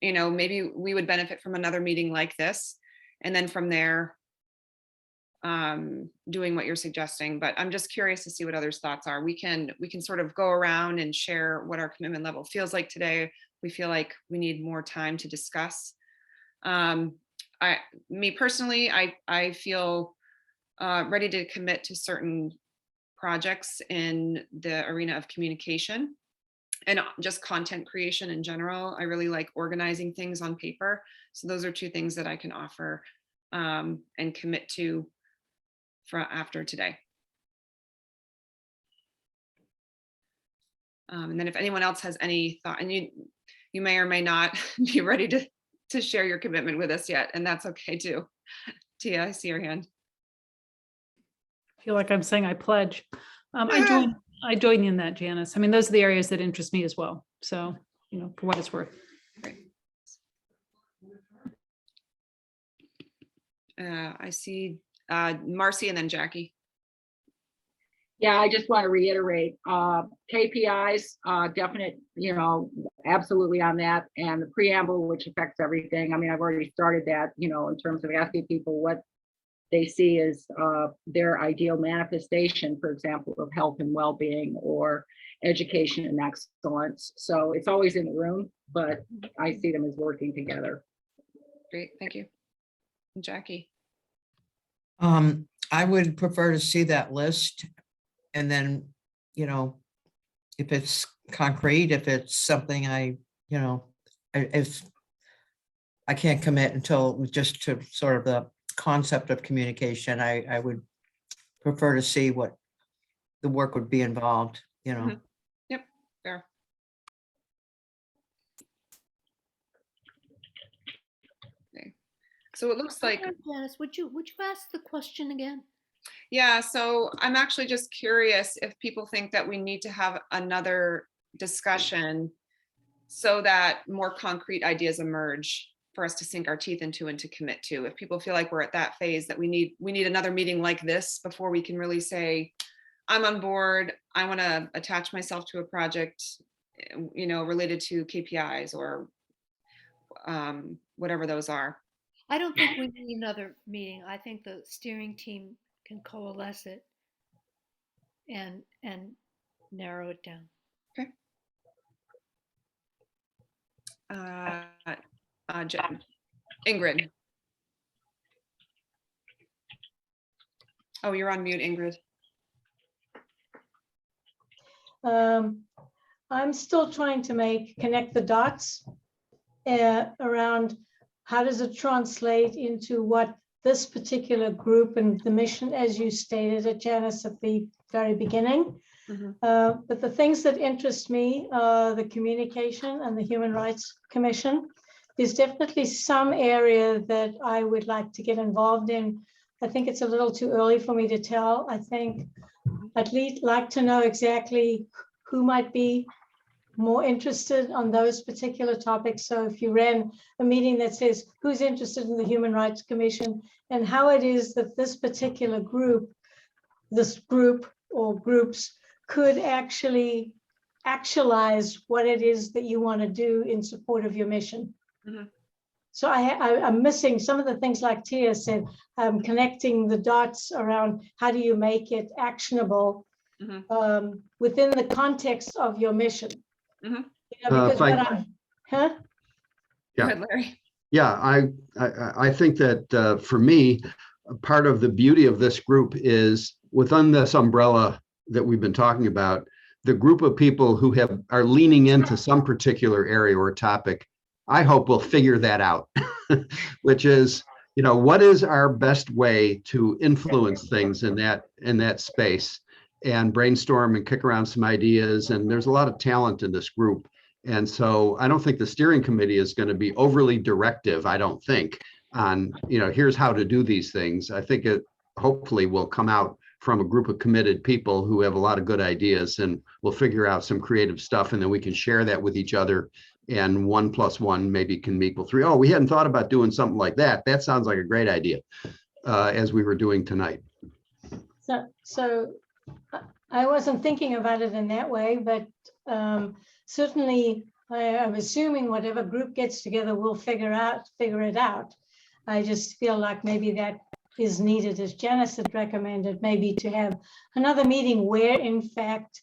Maybe we would benefit from another meeting like this, and then from there, doing what you're suggesting. But I'm just curious to see what others' thoughts are. We can sort of go around and share what our commitment level feels like today. We feel like we need more time to discuss. Me personally, I feel ready to commit to certain projects in the arena of communication and just content creation in general. I really like organizing things on paper. So those are 2 things that I can offer and commit to for after today. And then if anyone else has any thought, and you may or may not be ready to share your commitment with us yet, and that's okay too. Tia, I see your hand. I feel like I'm saying I pledge. I join you in that, Janice. I mean, those are the areas that interest me as well. So, for what it's worth. Great. I see Marcy and then Jackie. Yeah, I just want to reiterate, KPIs, definite, absolutely on that. And the preamble, which affects everything. I mean, I've already started that, in terms of asking people what they see as their ideal manifestation, for example, of health and well-being or education and excellence. So it's always in the room, but I see them as working together. Great, thank you. And Jackie. I would prefer to see that list. And then, if it's concrete, if it's something I can't commit until just to sort of the concept of communication, I would prefer to see what the work would be involved, Mm-hmm. Yep, fair. Okay. So it looks like, Janice, would you ask the question again? yeah, so I'm actually just curious if people think that we need to have another discussion so that more concrete ideas emerge for us to sink our teeth into and to commit to. If people feel like we're at that phase that we need another meeting like this before we can really say, I'm on board, I want to attach myself to a project, related to KPIs or whatever those are. I don't think we need another meeting. I think the steering team can coalesce it and narrow it down. Okay. Ingrid. Oh, you're on mute, Ingrid. I'm still trying to connect the dots around how does it translate into what this particular group and the mission, as you stated it, Janice, at the very beginning. Mm-hmm. But the things that interest me are the communication and the Human Rights Commission. There's definitely some area that I would like to get involved in. I think it's a little too early for me to tell. I think I'd like to know exactly who might be more interested on those particular topics. So if you ran a meeting that says who's interested in the Human Rights Commission and how it is that this particular group or groups could actually actualize what it is that you want to do in support of your mission. Mhm. So I'm missing some of the things like Tia said, connecting the dots around how do you make it actionable within the context of your mission. You know, because if I- what I'm, huh? Go ahead, Larry. Yeah, I think that for me, part of the beauty of this group is within this umbrella that we've been talking about, the group of people who are leaning into some particular area or topic, I hope we'll figure that out, which is, you know, what is our best way to influence things in that space and brainstorm and kick around some ideas. And there's a lot of talent in this group. And so I don't think the steering committee is going to be overly directive, I don't think, on, you know, here's how to do these things. I think it hopefully will come out from a group of committed people who have a lot of good ideas, and we'll figure out some creative stuff, and then we can share that with each other. And 1 + 1 maybe can equal 3. Oh, we hadn't thought about doing something like that. That sounds like a great idea, as we were doing tonight. So I wasn't thinking about it in that way, but certainly I'm assuming whatever group gets together will figure it out. I just feel like maybe that is needed, as Janice had recommended, maybe to have another meeting where in fact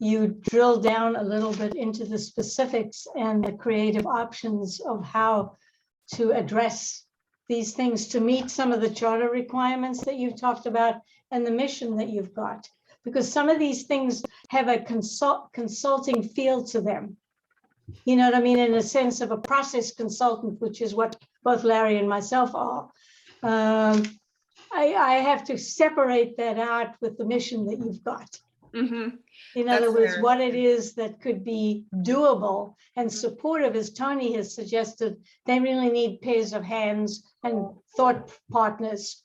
you drill down a little bit into the specifics and the creative options of how to address these things to meet some of the charter requirements that you've talked about and the mission that you've got. Because some of these things have a consulting feel to them. You know what I mean? In a sense of a process consultant, which is what both Larry and myself are. I have to separate that out with the mission that you've got. In other words, what it is that could be doable and supportive, as Tony has suggested. They really need pairs of hands and thought partners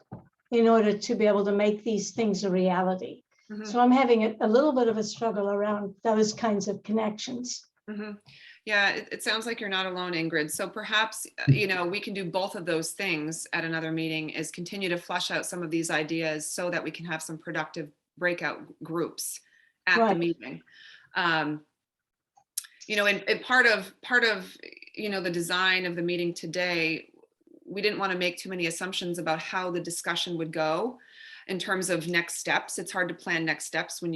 in order to be able to make these things a reality. So I'm having a little bit of a struggle around those kinds of connections. Yeah, it sounds like you're not alone, Ingrid. So perhaps, you know, we can do both of those things at another meeting, is continue to flesh out some of these ideas so that we can have some productive breakout groups at the meeting. You know, and part of, you know, the design of the meeting today, we didn't want to make too many assumptions about how the discussion would go in terms of next steps. It's hard to plan next steps when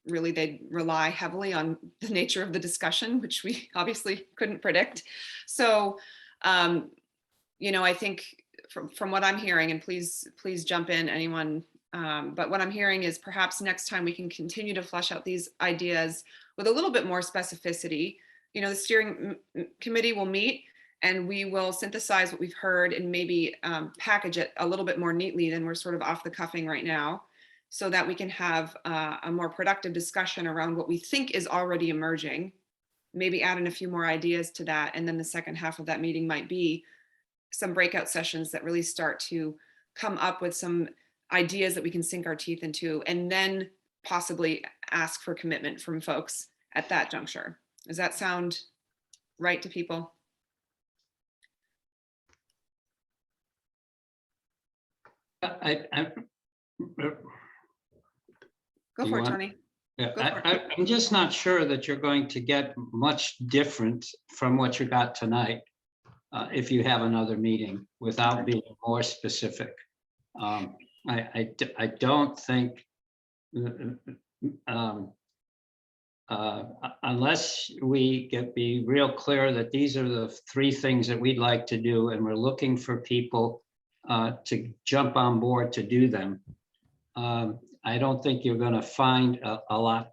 they rely heavily on the nature of the discussion, which we obviously couldn't predict. So, you know, I think from what I'm hearing, and please jump in, anyone, but what I'm hearing is perhaps next time we can continue to flesh out these ideas with a little bit more specificity. You know, the steering committee will meet and we will synthesize what we've heard and maybe package it a little bit more neatly than we're sort of off the cuffing right now, so that we can have a more productive discussion around what we think is already emerging, maybe add in a few more ideas to that. And then the second half of that meeting might be some breakout sessions that really start to come up with some ideas that we can sink our teeth into, and then possibly ask for commitment from folks at that juncture. Does that sound right to people? Go for it, Tony. I'm just not sure that you're going to get much different from what you got tonight if you have another meeting without being more specific. I don't think, unless we be real clear that these are the 3 things that we'd like to do, and we're looking for people to jump on board to do them. I don't think you're going to find a lot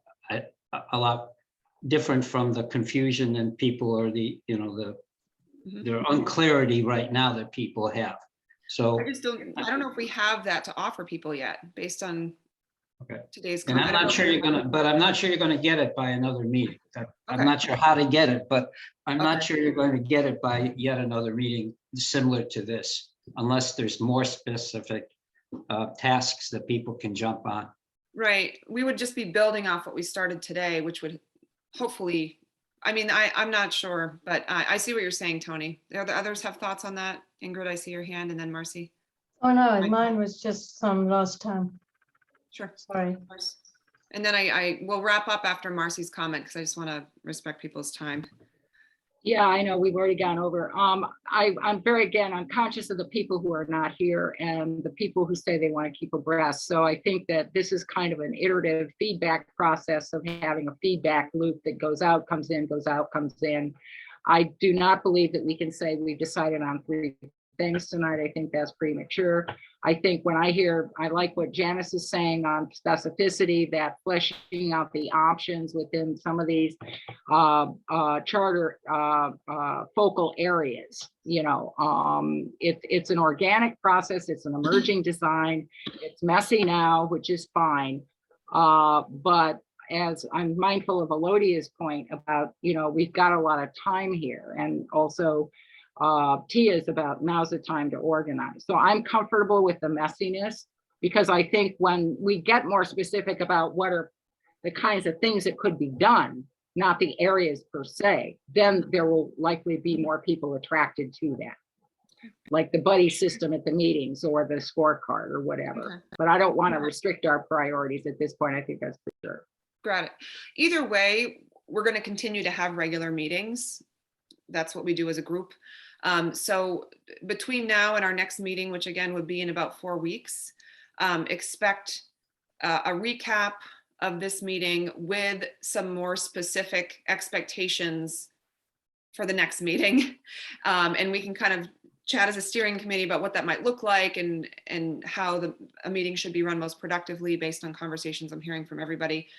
different from the confusion and people, or the unclarity right now that people have. So I don't know if we have that to offer people yet, based on today's. And I'm not sure you're going to, but I'm not sure you're going to get it by another meeting. I'm not sure how to get it, but I'm not sure you're going to get it by yet another meeting similar to this, unless there's more specific tasks that people can jump on. Right. We would just be building off what we started today, which would hopefully, I mean, I'm not sure, but I see what you're saying, Tony. Are the others have thoughts on that? Ingrid, I see your hand, and then Marcy. Oh, no, mine was just some last time. Sure. Sorry. And then I will wrap up after Marcy's comment because I just want to respect people's time. Yeah, I know, we've already gone over. I'm conscious of the people who are not here and the people who say they want to keep abreast. So I think that this is kind of an iterative feedback process of having a feedback loop that goes out, comes in, goes out, comes in. I do not believe that we can say we've decided on 3 things tonight. I think that's premature. I think when I like what Janice is saying on specificity, that fleshing out the options within some of these charter focal areas. It's an organic process. It's an emerging design. It's messy now, which is fine. But as I'm mindful of Elodia's point about, we've got a lot of time here, and also Tia's about now's the time to organize. So I'm comfortable with the messiness, because I think when we get more specific about what are the kinds of things that could be done, not the areas per se, then there will likely be more people attracted to that, like the buddy system at the meetings or the scorecard or whatever. But I don't want to restrict our priorities at this point. I think that's for sure. Got it. Either way, we're going to continue to have regular meetings. That's what we do as a group. So between now and our next meeting, which again would be in about 4 weeks, expect a recap of this meeting with some more specific expectations for the next meeting. And we can kind of chat as a steering committee about what that might look like, and how a meeting should be run most productively based on conversations I'm hearing from everybody.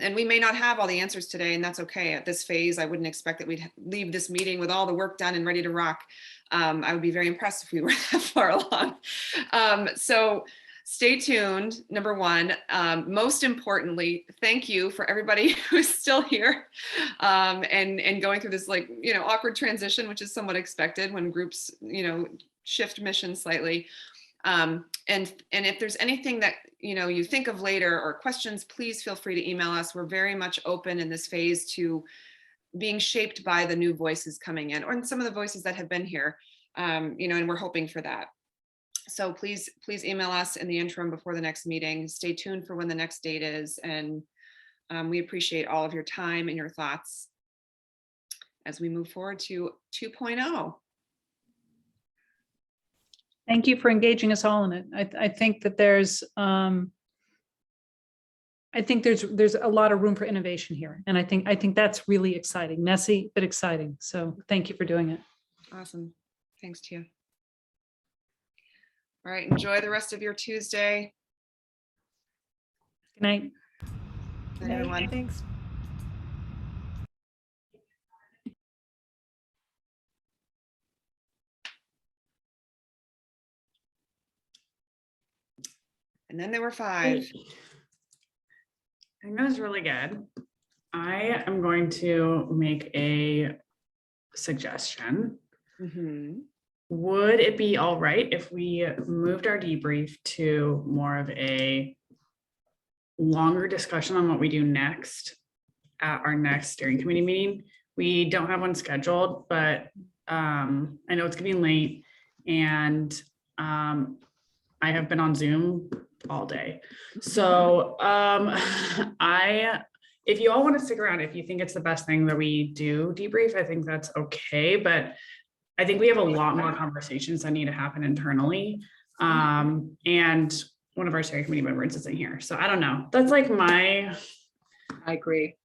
And we may not have all the answers today, and that's okay. At this phase, I wouldn't expect that we'd leave this meeting with all the work done and ready to rock. I would be very impressed if we were that far along. So stay tuned, number one. Most importantly, thank you for everybody who's still here and going through this awkward transition, which is somewhat expected when groups, shift mission slightly. And if there's anything that you think of later or questions, please feel free to email us. We're very much open in this phase to being shaped by the new voices coming in, or some of the voices that have been here, and we're hoping for that. So please email us in the interim before the next meeting. Stay tuned for when the next date is, and we appreciate all of your time and your thoughts as we move forward to 2.0. Thank you for engaging us all in it. I think that there's a lot of room for innovation here, and I think that's really exciting, messy but exciting. So thank you for doing it. Awesome, thanks Tia. All right, enjoy the rest of your Tuesday. Good night. Good night, everyone. Thanks. And then there were 5. I think that was really good. I am going to make a suggestion. Would it be all right if we moved our debrief to more of a longer discussion on what we do next at our next steering committee meeting? We don't have one scheduled, but I know it's getting late, and I have been on Zoom all day. So if you all want to stick around, if you think it's the best thing that we do debrief, I think that's okay. But I think we have a lot more conversations that need to happen internally. And one of our steering committee members isn't here. So I don't know. That's like I agree.